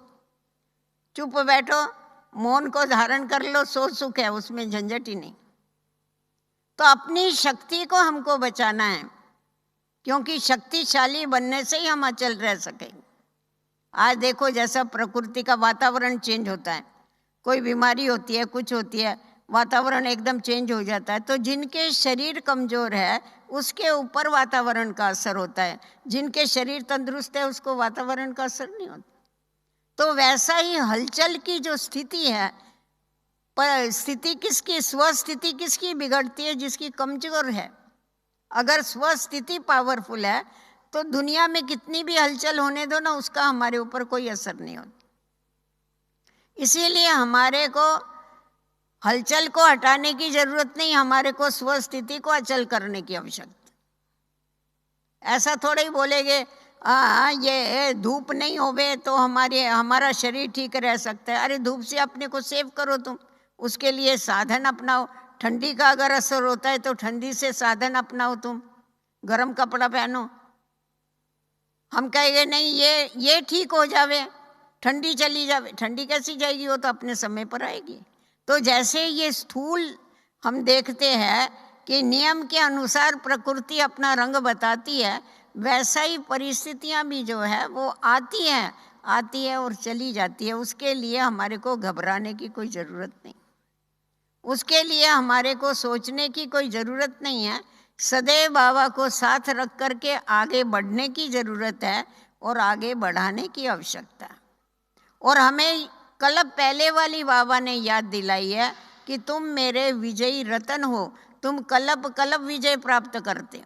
S2: चुप बैठो, मौन को धारण कर लो, सो सुख है, उसमें झंझट ही नहीं। तो अपनी शक्ति को हमको बचाना है, क्योंकि शक्तिशाली बनने से ही हम अचल रह सकेंगे। आज देखो जैसा प्रकृति का वातावरण चेंज होता है, कोई बीमारी होती है, कुछ होती है, वातावरण एकदम चेंज हो जाता है। तो जिनके शरीर कमजोर है उसके ऊपर वातावरण का असर होता है, जिनके शरीर तंदुरुस्त है उसको वातावरण का असर नहीं होता। तो वैसा ही हलचल की जो स्थिति है, पर स्थिति किसकी, स्वस्थिति किसकी बिगड़ती है? जिसकी कमजोर है। अगर स्वस्थिति पावरफुल है तो दुनिया में कितनी भी हलचल होने दो ना, उसका हमारे ऊपर कोई असर नहीं होता। इसीलिए हमारे को हलचल को हटाने की जरूरत नहीं, हमारे को स्वस्थिति को अचल करने की आवश्यकता। ऐसा थोड़ा ही बोलेंगे ये धूप नहीं होवे तो हमारा शरीर ठीक रह सकता है। अरे धूप से अपने को सेव करो तुम, उसके लिए साधन अपनाओ। ठंडी का अगर असर होता है तो ठंडी से साधन अपनाओ, तुम गर्म कपड़ा पहनो। हम कहेंगे नहीं ये ठीक हो जावे, ठंडी चली जावे, ठंडी कैसी जाएगी? वो तो अपने समय पर आएगी। तो जैसे ये स्थूल हम देखते हैं कि नियम के अनुसार प्रकृति अपना रंग बताती है, वैसा ही परिस्थितियां भी जो है वो आती है और चली जाती है। उसके लिए हमारे को घबराने की कोई ज़रूरत नहीं, उसके लिए हमारे को सोचने की कोई ज़रूरत नहीं है। सदैव बाबा को साथ रख करके आगे बढ़ने की ज़रूरत है और आगे बढ़ाने की आवश्यकता है। और हमें कल पहले वाली बाबा ने याद दिलाई है कि तुम मेरे विजयी रतन हो, तुम कल्प विजय प्राप्त करते हो।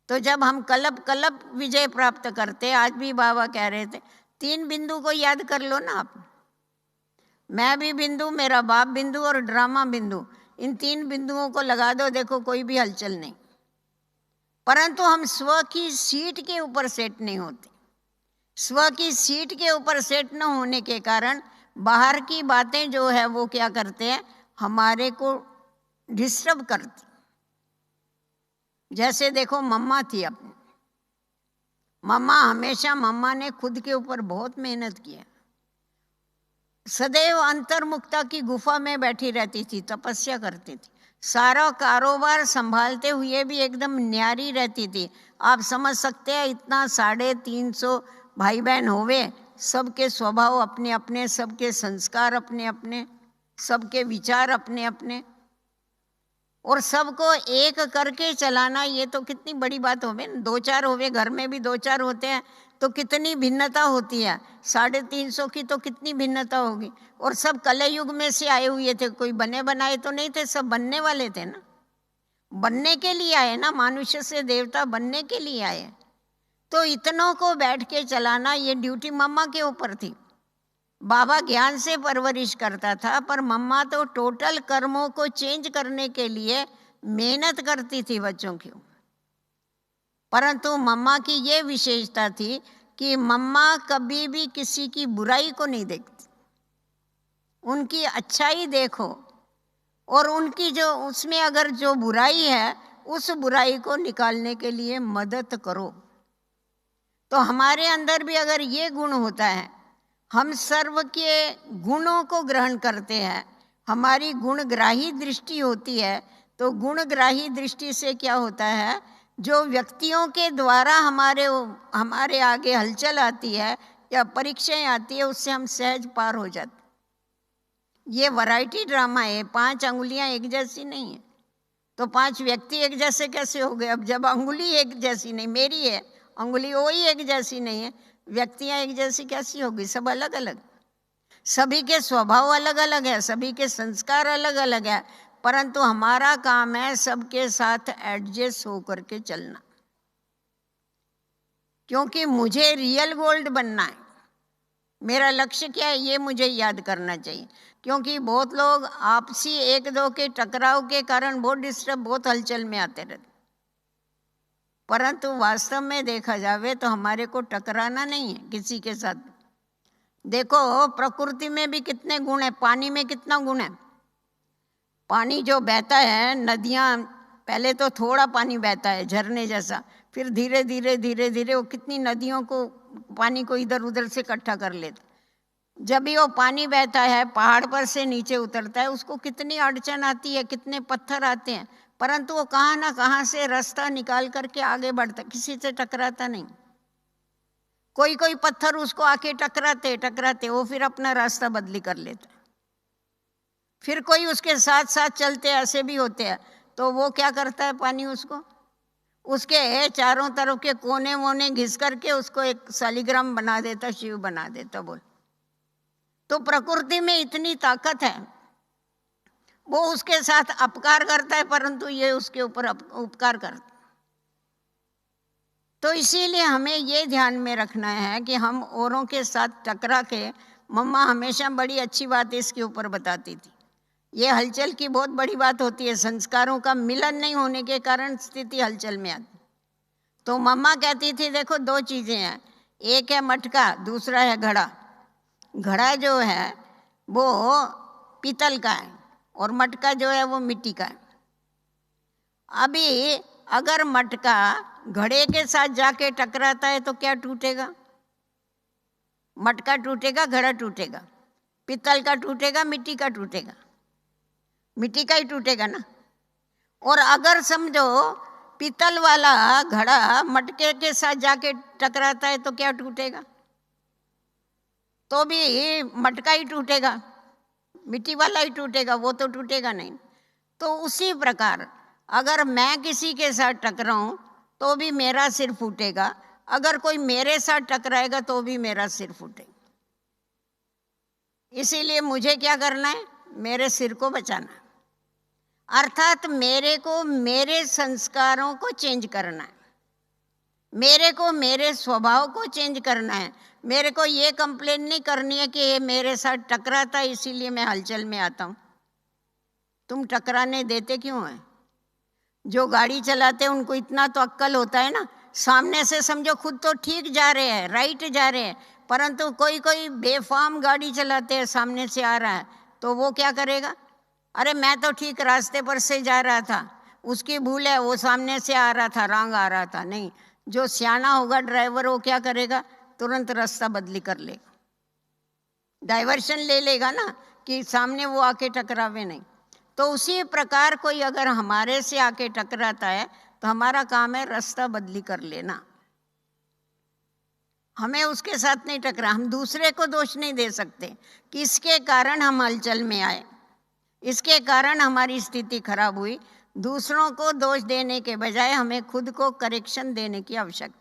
S2: तो जब हम कल्प विजय प्राप्त करते, आज भी बाबा कह रहे थे 3 बिंदु को याद कर लो ना आप। मैं भी बिंदु, मेरा बाप बिंदु और ड्रामा बिंदु, इन 3 बिंदुओं को लगा दो, देखो कोई भी हलचल नहीं। परंतु हम स्व की सीट के ऊपर सेट नहीं होते। स्व की सीट के ऊपर सेट न होने के कारण बाहर की बातें जो है वो क्या करते हैं, हमारे को डिस्टर्ब करती। जैसे देखो मम्मा थी अपनी, मम्मा ने खुद के ऊपर बहुत मेहनत की है। सदैव अंतर्मुखता की गुफा में बैठी रहती थी, तपस्या करती थी, सारा कारोबार संभालते हुए भी एकदम न्यारी रहती थी। आप समझ सकते हैं, इतना 350 भाई बहन होवे, सबके स्वभाव अपने अपने, सबके संस्कार अपने अपने, सबके विचार अपने अपने, और सबको एक करके चलाना, ये तो कितनी बड़ी बात होवे। 2-4 होवे, घर में भी 2-4 होते हैं तो कितनी भिन्नता होती है। 350 की तो कितनी भिन्नता होगी। और सब कलयुग में से आए हुए थे, कोई बने बनाए तो नहीं थे, सब बनने वाले थे ना, बनने के लिए आए ना, मनुष्य से देवता बनने के लिए आए। तो इतनों को बैठ के चलाना, ये ड्यूटी मम्मा के ऊपर थी। बाबा ज्ञान से परवरिश करता था, पर मम्मा तो टोटल कर्मों को चेंज करने के लिए मेहनत करती थी बच्चों की। परंतु मम्मा की ये विशेषता थी कि मम्मा कभी भी किसी की बुराई को नहीं देखती, उनकी अच्छाई देखो, और उनकी जो उसमें अगर जो बुराई है उस बुराई को निकालने के लिए मदद करो। तो हमारे अंदर भी अगर ये गुण होता है, हम सर्व के गुणों को ग्रहण करते हैं, हमारी गुणग्राही दृष्टि होती है, तो गुणग्राही दृष्टि से क्या होता है, जो व्यक्तियों के द्वारा हमारे आगे हलचल आती है या परीक्षाएं आती है, उससे हम सहज पार हो जाते। ये वैरायटी ड्रामा है, 5 अंगुलियां एक जैसी नहीं है, तो 5 व्यक्ति एक जैसे कैसे हो गए? अब जब अंगुली एक जैसी नहीं, मेरी है अंगुली, वही एक जैसी नहीं है, व्यक्तियां एक जैसी कैसी होगी? सब अलग अलग। सभी के स्वभाव अलग अलग है, सभी के संस्कार अलग अलग है, परंतु हमारा काम है सबके साथ एडजस्ट होकर के चलना, क्योंकि मुझे रियल गोल्ड बनना है। मेरा लक्ष्य क्या है, ये मुझे याद करना चाहिए। क्योंकि बहुत लोग आपसी एक दो के टकराव के कारण बहुत डिस्टर्ब, बहुत हलचल में आते रहते, परंतु वास्तव में देखा जावे तो हमारे को टकराना नहीं है किसी के साथ। देखो प्रकृति में भी कितने गुण है, पानी में कितना गुण है। पानी जो बहता है, नदियाँ, पहले तो थोड़ा पानी बहता है झरने जैसा, फिर धीरे धीरे धीरे धीरे वो कितनी नदियों को, पानी को इधर उधर से इकट्ठा कर लेते। जब भी वो पानी बहता है, पहाड़ पर से नीचे उतरता है, उसको कितनी अड़चन आती है, कितने पत्थर आते हैं, परंतु वो कहाँ ना कहाँ से रास्ता निकाल करके आगे बढ़ता, किसी से टकराता नहीं। कोई कोई पत्थर उसको आके टकराते टकराते वो फिर अपना रास्ता बदली कर लेता, फिर कोई उसके साथ साथ चलते, ऐसे भी होते हैं। तो वो क्या करता है, पानी उसको, उसके चारों तरफ के कोने वोने घिस करके उसको एक शालिग्राम बना देता, शिव बना देता। बोल, तो प्रकृति में इतनी ताकत है, वो उसके साथ अपकार करता है, परंतु ये उसके ऊपर उपकार करता। तो इसीलिए हमें ये ध्यान में रखना है कि हम औरों के साथ टकरा के, मम्मा हमेशा बड़ी अच्छी बात इसके ऊपर बताती थी, ये हलचल की बहुत बड़ी बात होती है, संस्कारों का मिलन नहीं होने के कारण स्थिति हलचल में आती। तो मम्मा कहती थी देखो 2 चीज़ें हैं, एक है मटका, दूसरा है घड़ा। घड़ा जो है वो पीतल का है और मटका जो है वो मिट्टी का है। अभी अगर मटका घड़े के साथ जाके टकराता है तो क्या टूटेगा? मटका टूटेगा, घड़ा टूटेगा, पीतल का टूटेगा, मिट्टी का टूटेगा, मिट्टी का ही टूटेगा ना। और अगर समझो पीतल वाला घड़ा मटके के साथ जाके टकराता है तो क्या टूटेगा? तो भी मटका ही टूटेगा, मिट्टी वाला ही टूटेगा, वो तो टूटेगा नहीं। तो उसी प्रकार अगर मैं किसी के साथ टकराऊं तो भी मेरा सिर फूटेगा, अगर कोई मेरे साथ टकराएगा तो भी मेरा सिर फूटेगा। इसीलिए मुझे क्या करना है, मेरे सिर को बचाना, अर्थात मेरे को मेरे संस्कारों को चेंज करना है, मेरे को मेरे स्वभाव को चेंज करना है। मेरे को ये कंप्लेन नहीं करनी है कि ये मेरे साथ टकराता है इसीलिए मैं हलचल में आता हूँ। तुम टकराने देते क्यों हैं? जो गाड़ी चलाते हैं उनको इतना तो अक्ल होता है ना, सामने से समझो खुद तो ठीक जा रहे हैं, राइट जा रहे हैं, परंतु कोई कोई बेफाम गाड़ी चलाते हैं, सामने से आ रहा है तो वो क्या करेगा, अरे मैं तो ठीक रास्ते पर से जा रहा था, उसकी भूल है, वो सामने से आ रहा था, रंग आ रहा था। नहीं, जो सियाना होगा ड्राइवर वो क्या करेगा, तुरंत रास्ता बदली कर लेगा, डाइवर्शन ले लेगा ना कि सामने वो आके टकरावे नहीं। तो उसी प्रकार कोई अगर हमारे से आके टकराता है तो हमारा काम है रास्ता बदली कर लेना, हमें उसके साथ नहीं टकरा। हम दूसरे को दोष नहीं दे सकते कि इसके कारण हम हलचल में आए, इसके कारण हमारी स्थिति खराब हुई। दूसरों को दोष देने के बजाय हमें खुद को करेक्शन देने की आवश्यकता।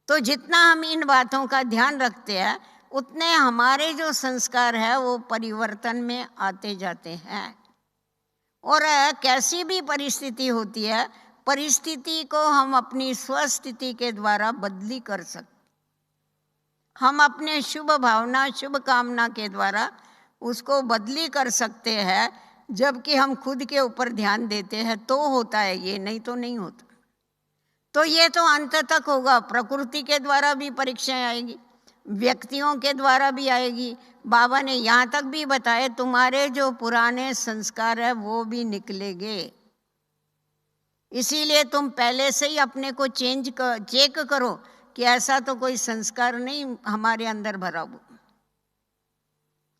S2: तो जितना हम इन बातों का ध्यान रखते हैं उतने हमारे जो संस्कार है वो परिवर्तन में आते जाते हैं। और कैसी भी परिस्थिति होती है, परिस्थिति को हम अपनी स्वस्थिति के द्वारा बदली कर सकते, हम अपने शुभ भावना शुभ कामना के द्वारा उसको बदली कर सकते हैं। जबकि हम खुद के ऊपर ध्यान देते हैं तो होता है ये, नहीं तो नहीं होता। तो ये तो अंत तक होगा, प्रकृति के द्वारा भी परीक्षाएं आएगी, व्यक्तियों के द्वारा भी आएगी। बाबा ने यहाँ तक भी बताया तुम्हारे जो पुराने संस्कार है वो भी निकलेंगे, इसीलिए तुम पहले से ही अपने को चेक करो कि ऐसा तो कोई संस्कार नहीं हमारे अंदर भरा हुआ।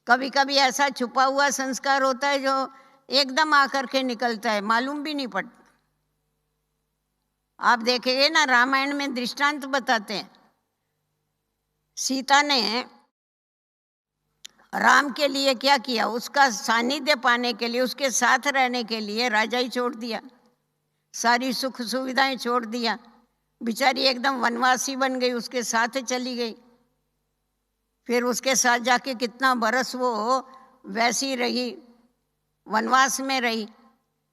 S2: कभी कभी ऐसा छुपा हुआ संस्कार होता है जो एकदम आकर के निकलता है, मालूम भी नहीं पड़ता। आप देखेंगे ना, रामायण में दृष्टांत बताते हैं, सीता ने राम के लिए क्या किया, उसका सानिध्य पाने के लिए, उसके साथ रहने के लिए राजा ही छोड़ दिया, सारी सुख सुविधाएं छोड़ दिया। बेचारी एकदम वनवासी बन गई, उसके साथ चली गई। फिर उसके साथ जाके कितना बरस वो वैसी रही, वनवास में रही।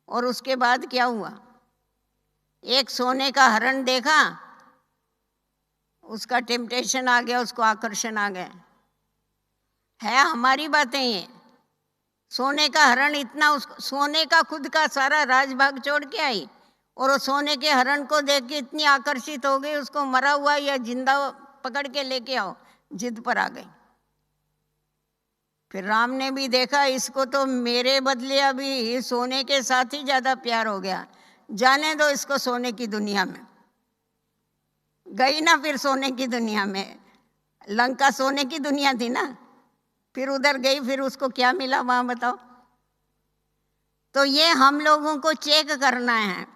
S2: और उसके बाद क्या हुआ, एक सोने का हरण देखा, उसका टेम्पटेशन आ गया, उसको आकर्षण आ गया। है हमारी बातें ये, सोने का हरण इतना, उसको सोने का खुद का सारा राजभाग छोड़ के आई और वो सोने के हरण को देख के इतनी आकर्षित हो गई, उसको मरा हुआ या जिंदा पकड़ के लेके आओ, जिद पर आ गई। फिर राम ने भी देखा, इसको तो मेरे बदले अभी सोने के साथ ही ज्यादा प्यार हो गया, जाने दो इसको सोने की दुनिया में। गई ना फिर सोने की दुनिया में, लंका सोने की दुनिया थी ना, फिर उधर गई, फिर उसको क्या मिला वहां बताओ। तो ये हम लोगों को चेक करना है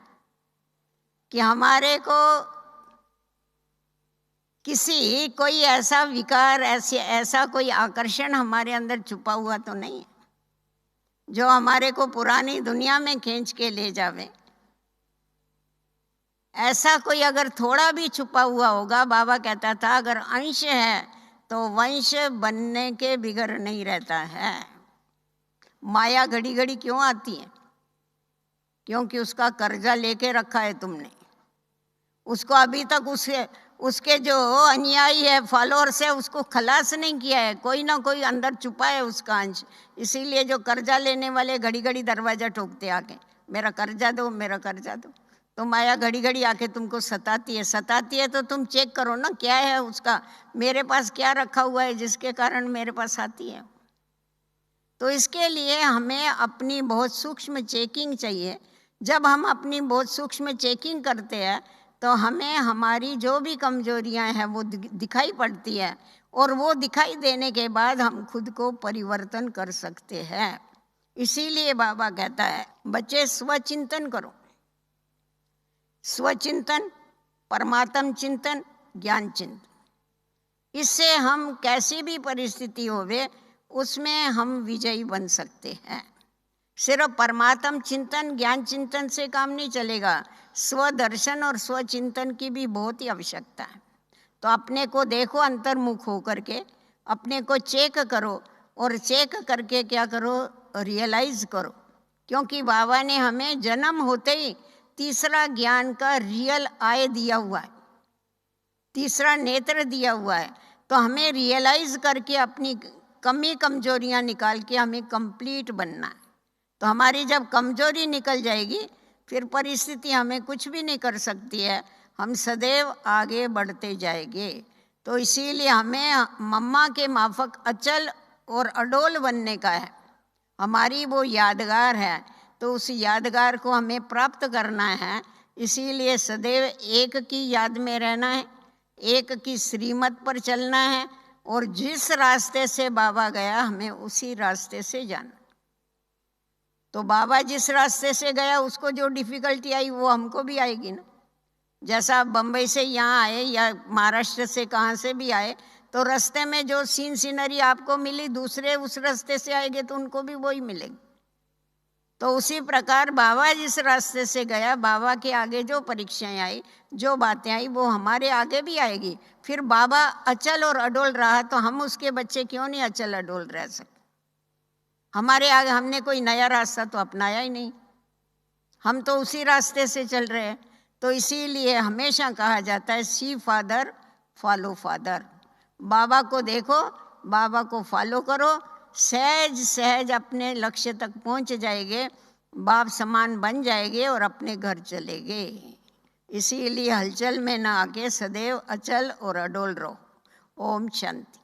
S2: कि हमारे को किसी कोई ऐसा विकार, ऐसा कोई आकर्षण हमारे अंदर छुपा हुआ तो नहीं है जो हमारे को पुरानी दुनिया में खींच के ले जावे। ऐसा कोई अगर थोड़ा भी छुपा हुआ होगा, बाबा कहता था अगर अंश है तो वंश बनने के बिगर नहीं रहता है। माया घड़ी घड़ी क्यों आती है, क्योंकि उसका कर्जा लेके रखा है तुमने, उसको अभी तक उसके जो अनुयायी है, फॉलोअर्स है, उसको खलास नहीं किया है, कोई ना कोई अंदर छुपा है उसका अंश। इसीलिए जो कर्जा लेने वाले घड़ी घड़ी दरवाजा ठोकते आके, मेरा कर्जा दो, मेरा कर्जा दो। तो माया घड़ी घड़ी आके तुमको सताती है तो तुम चेक करो ना क्या है उसका, मेरे पास क्या रखा हुआ है जिसके कारण मेरे पास आती है। तो इसके लिए हमें अपनी बहुत सूक्ष्म चेकिंग चाहिए। जब हम अपनी बहुत सूक्ष्म चेकिंग करते हैं तो हमें हमारी जो भी कमजोरियां हैं वो दिखाई पड़ती है, और वो दिखाई देने के बाद हम खुद को परिवर्तन कर सकते हैं। इसीलिए बाबा कहता है बच्चे स्वचिंतन करो, स्वचिंतन, परमात्म चिंतन, ज्ञान चिंतन। इससे हम कैसी भी परिस्थिति होवे उसमें हम विजयी बन सकते हैं। सिर्फ परमात्म चिंतन, ज्ञान चिंतन से काम नहीं चलेगा, स्वदर्शन और स्वचिंतन की भी बहुत ही आवश्यकता है। तो अपने को देखो, अंतर्मुख होकर के अपने को चेक करो, और चेक करके क्या करो, रियलाइज करो। क्योंकि बाबा ने हमें जन्म होते ही तीसरा ज्ञान का रियल आय दिया हुआ है, तीसरा नेत्र दिया हुआ है। तो हमें रियलाइज करके अपनी कमी कमजोरियां निकाल के हमें कंप्लीट बनना है। तो हमारी जब कमजोरी निकल जाएगी फिर परिस्थिति हमें कुछ भी नहीं कर सकती है, हम सदैव आगे बढ़ते जाएंगे। तो इसीलिए हमें मम्मा के माफक अचल और अडोल बनने का है। हमारी वो यादगार है, तो उस यादगार को हमें प्राप्त करना है। इसीलिए सदैव एक की याद में रहना है, एक की श्रीमत पर चलना है, और जिस रास्ते से बाबा गया हमें उसी रास्ते से जाना। तो बाबा जिस रास्ते से गया उसको जो डिफिकल्टी आई वो हमको भी आएगी ना। जैसा आप बम्बई से यहाँ आए या महाराष्ट्र से कहाँ से भी आए, तो रास्ते में जो सीनरी आपको मिली, दूसरे उस रास्ते से आएंगे तो उनको भी वही मिलेगी। तो उसी प्रकार बाबा जिस रास्ते से गया, बाबा के आगे जो परीक्षाएं आई, जो बातें आई, वो हमारे आगे भी आएगी। फिर बाबा अचल और अडोल रहा तो हम उसके बच्चे क्यों नहीं अचल अडोल रह सकते। हमारे आगे हमने कोई नया रास्ता तो अपनाया ही नहीं, हम तो उसी रास्ते से चल रहे हैं। तो इसीलिए हमेशा कहा जाता है सी फादर फॉलो फादर। बाबा को देखो, बाबा को फॉलो करो, सहज सहज अपने लक्ष्य तक पहुंच जाएंगे, बाप समान बन जाएंगे और अपने घर चलेंगे। इसीलिए हलचल में न आके सदैव अचल और अडोल रहो। ओम शांति।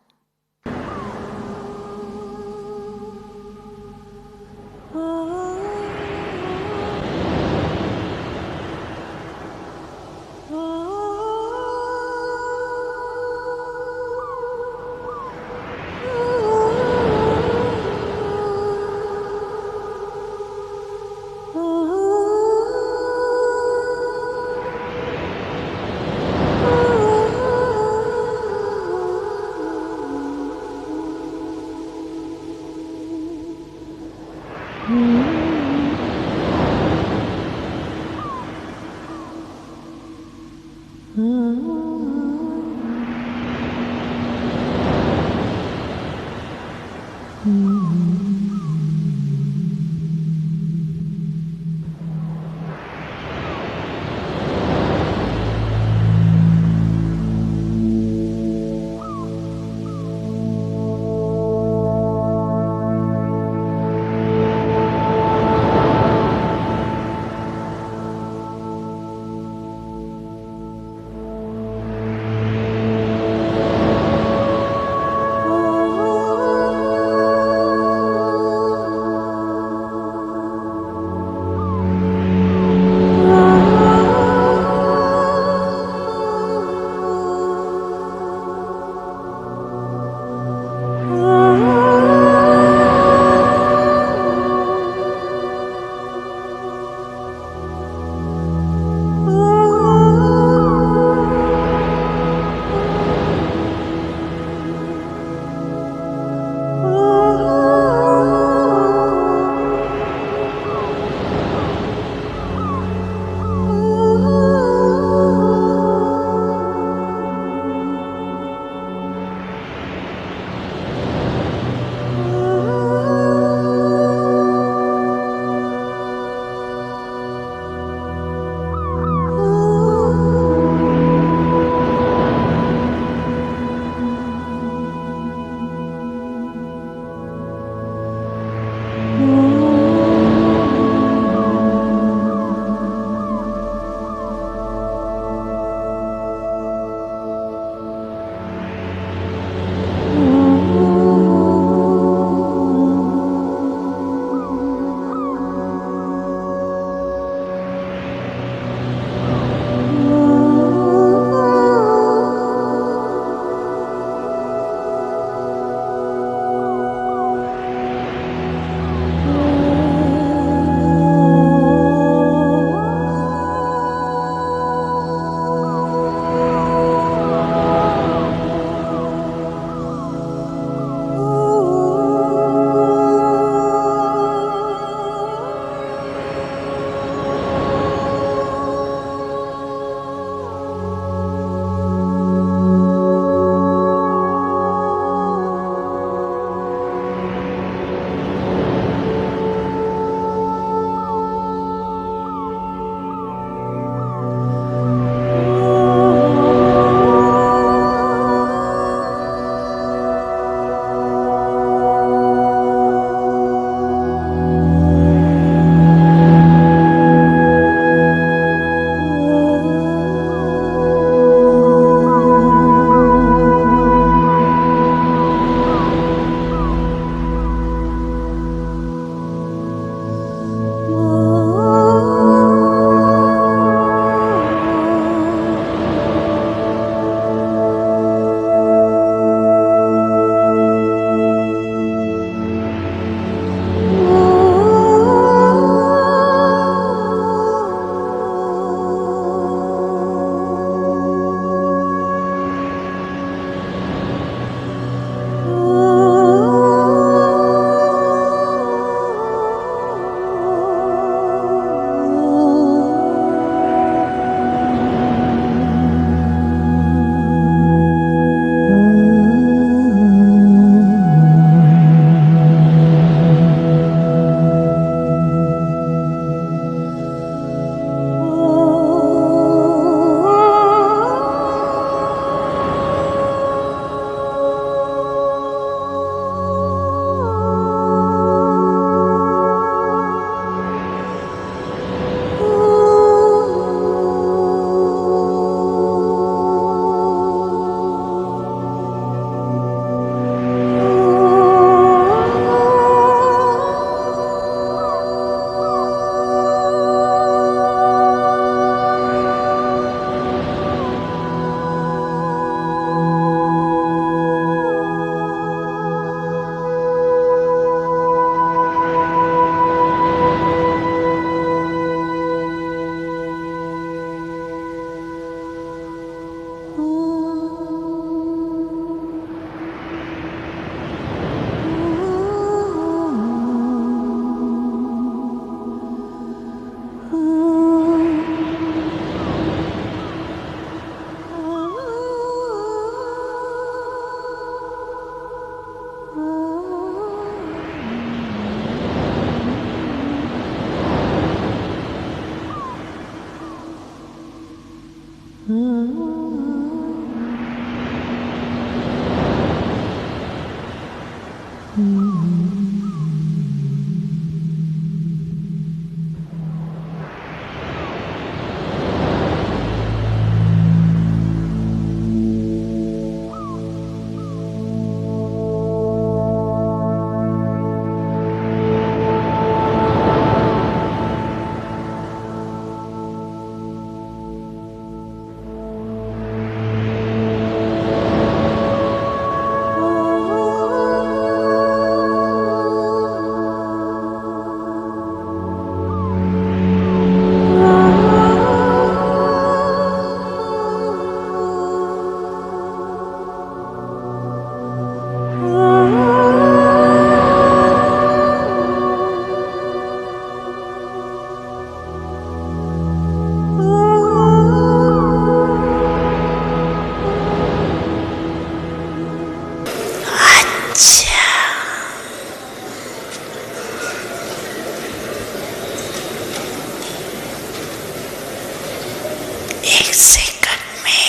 S3: एक सेकंड में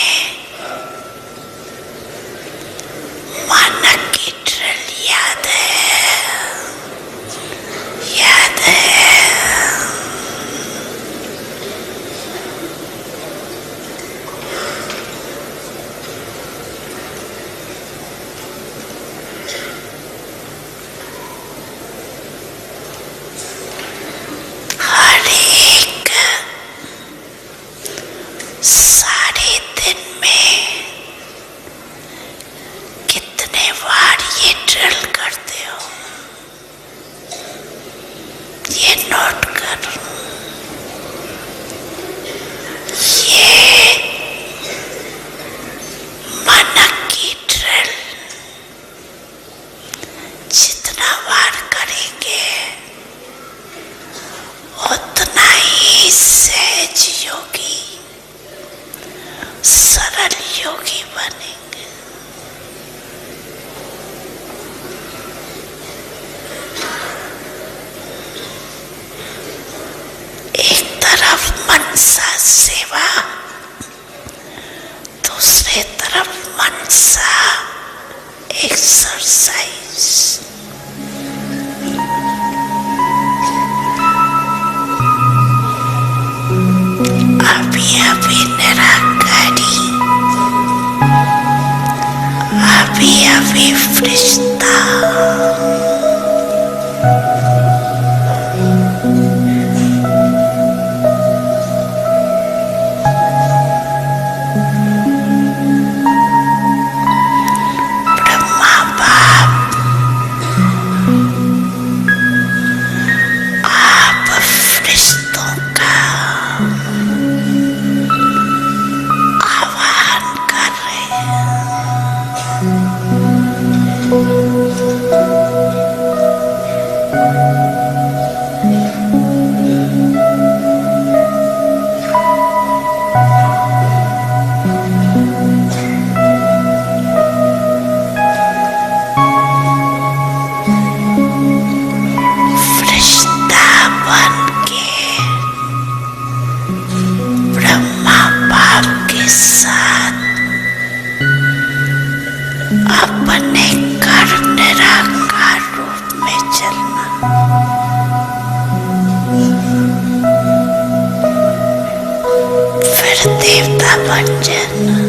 S3: मानक की ड्रिल याद है, याद है। हर एक सारे दिन में कितने बार ये ड्रिल करते हो, ये नोट करो। ये मानक की ड्रिल जितना बार करेंगे उतना ही सहज योगी, सरल योगी बनेंगे। एक तरफ मनसा सेवा, दूसरे तरफ मनसा एक्सरसाइज। अभी अभी निराकारी, अभी अभी फरिश्ता, ब्रह्मा बाप, आप फरिश्तों का आह्वान कर रहे हैं। फरिश्ता बन के ब्रह्मा बाप के साथ अपने घर निराकार रूप में चलना। फिर देवता बन जाना।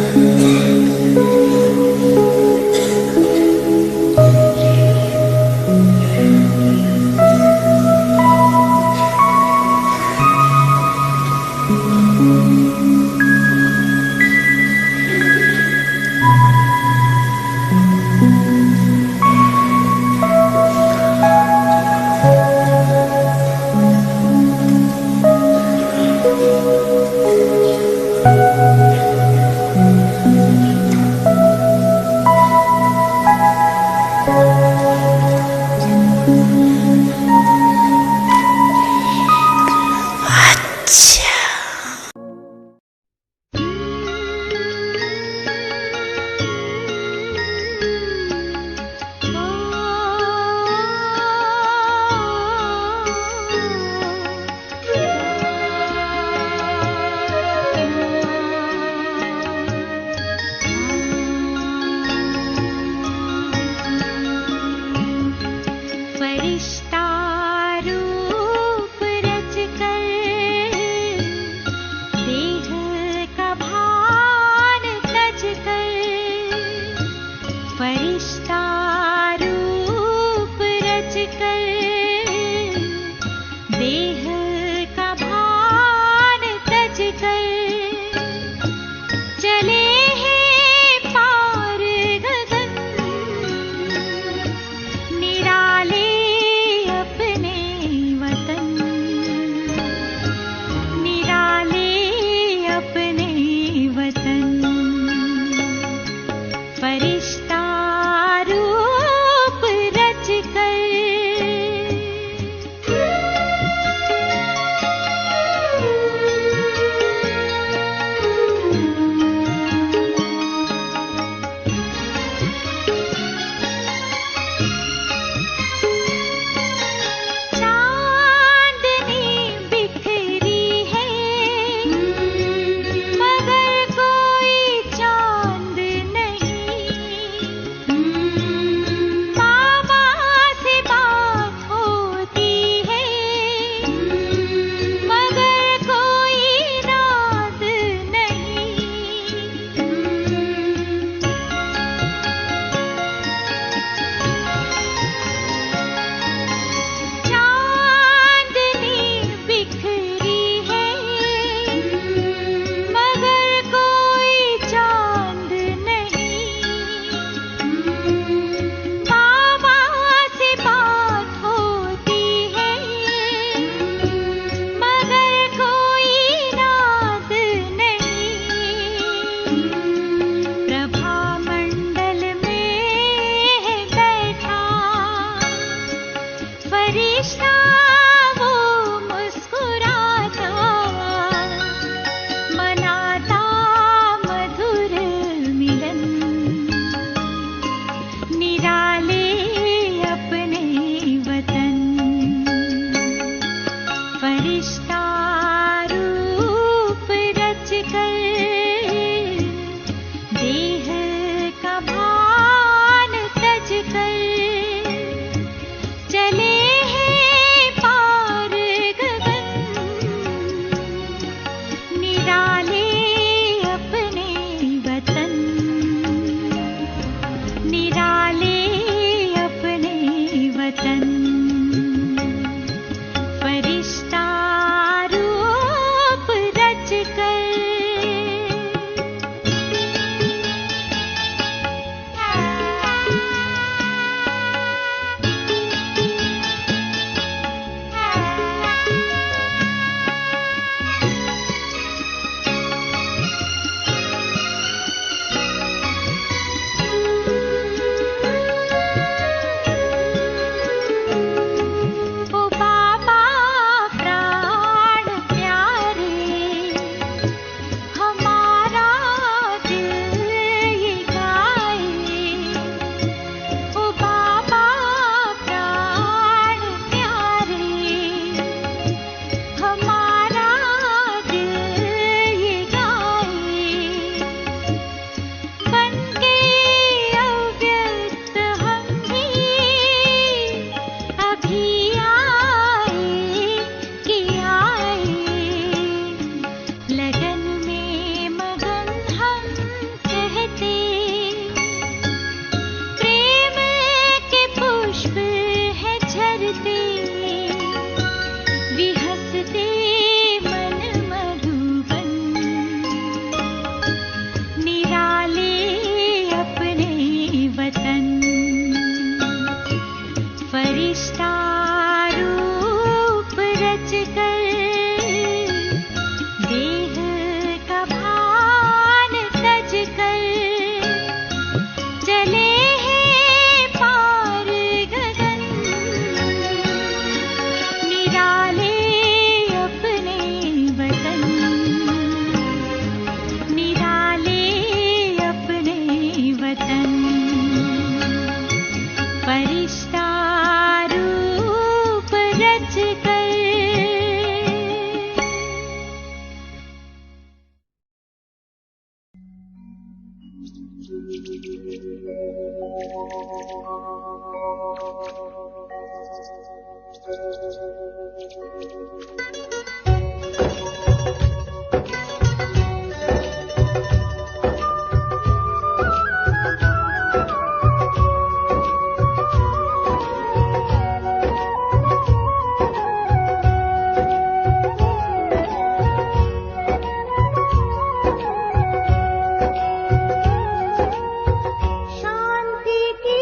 S4: शांति की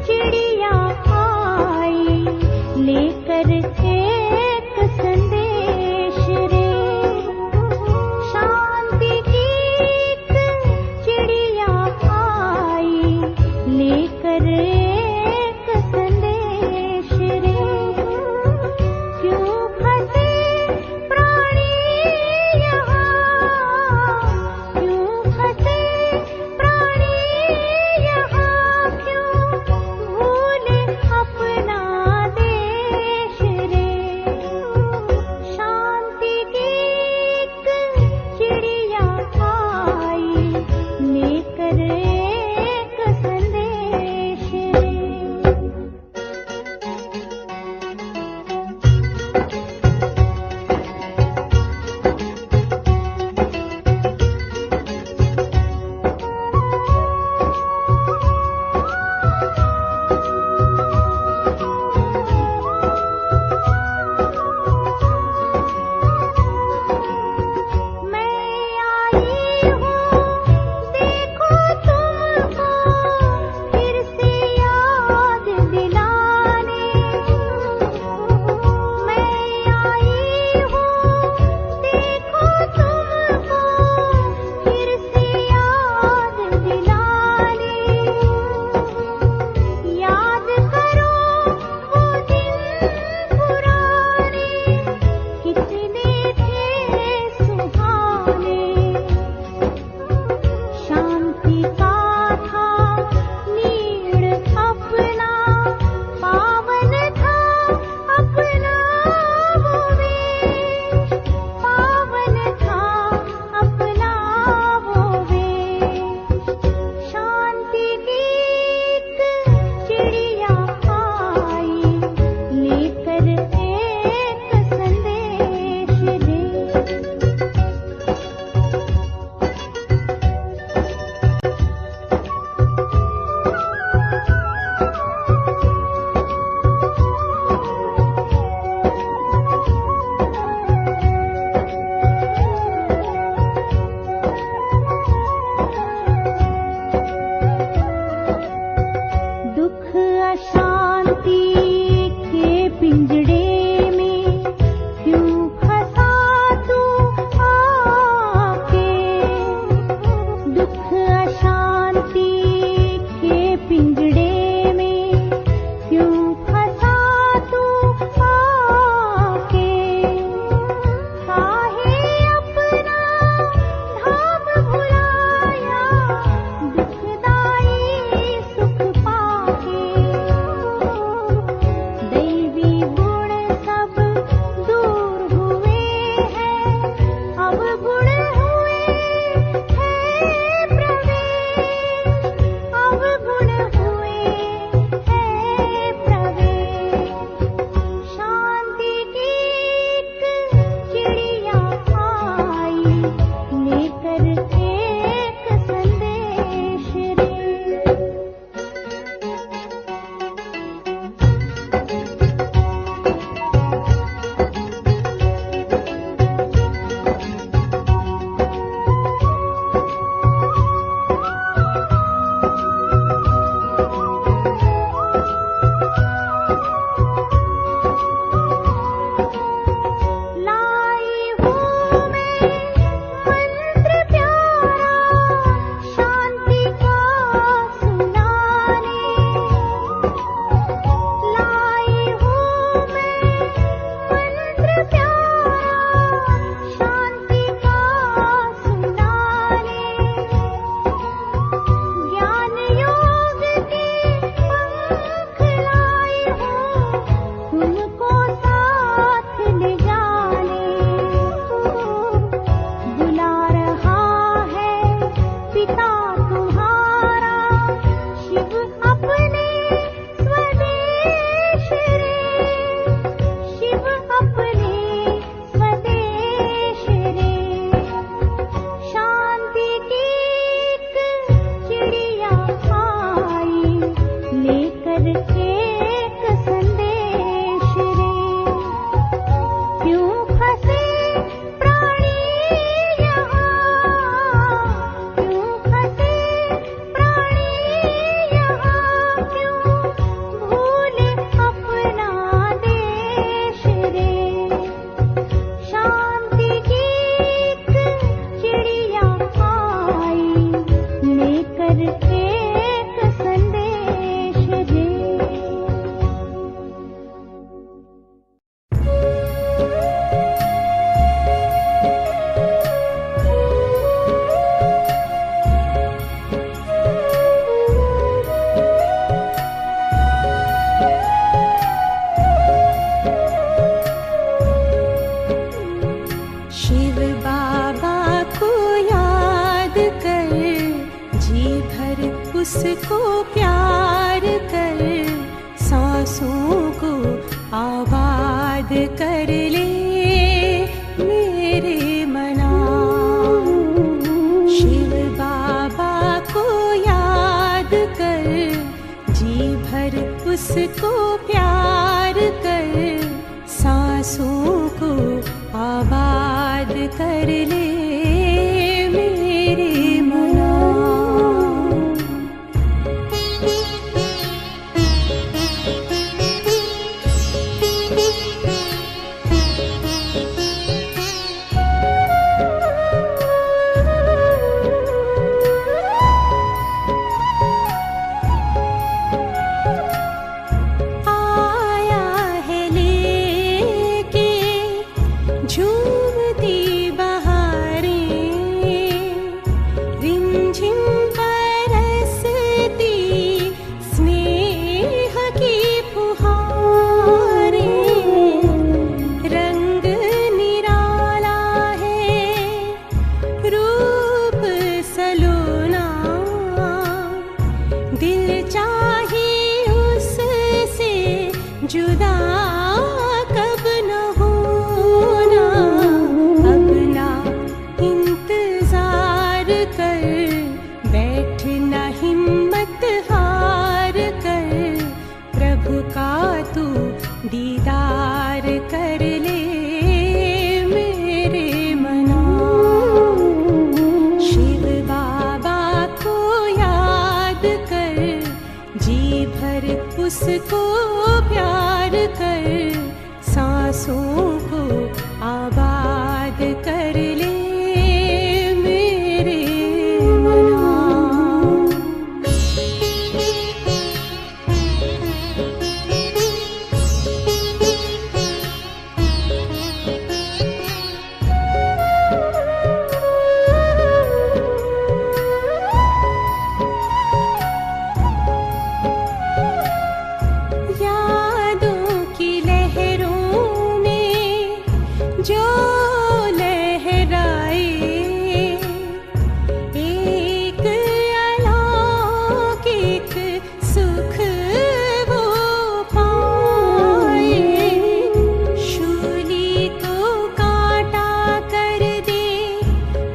S4: चिड़िया आई उसको प्यार कर, सांसों को आबाद कर ले मेरे मना। शिव बाबा को याद कर, जी भर उसको प्यार कर, सांसों को आबाद कर ले मेरे मना। आया है लेके झूमती बहारें, रिमझिम बरसती स्नेह की फुहारें। रंग निराला है, रूप सलोना, दिल चाहे उससे जुदा कब न होना। अब ना इंतजार कर, बैठना हिम्मत हार कर, प्रभु का तू दीदार कर ले मेरे मना। शिव बाबा को याद कर, जी भर उसको प्यार कर, सांसों को आबाद कर ले मेरे मना। यादों की लहरों में जो लहराए, एक अलौकिक सुख वो पाए। शूली को कांटा कर दे,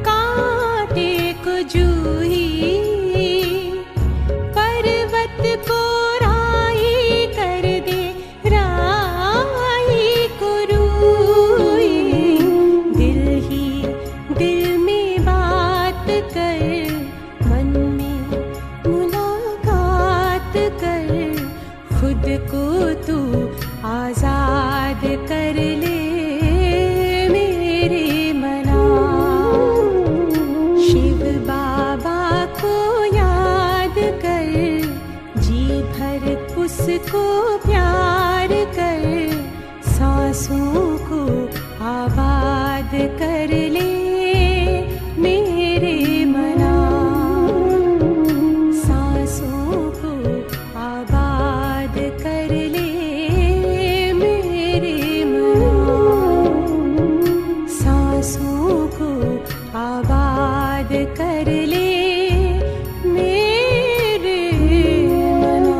S4: कांटे को जूही, पर्वत को राई कर दे, राई को रूई। दिल ही दिल में बात कर, मन में मुलाकात कर, खुद को तू आजाद कर ले मेरे मना। शिव बाबा को याद कर, जी भर उसको प्यार कर, सांसों को आबाद कर ले मेरे मना। सांसों को आबाद कर ले मेरे मना। सांसों को आबाद कर ले मेरे मना।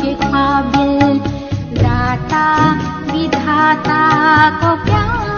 S4: के काबिल, दाता विधाता को प्यार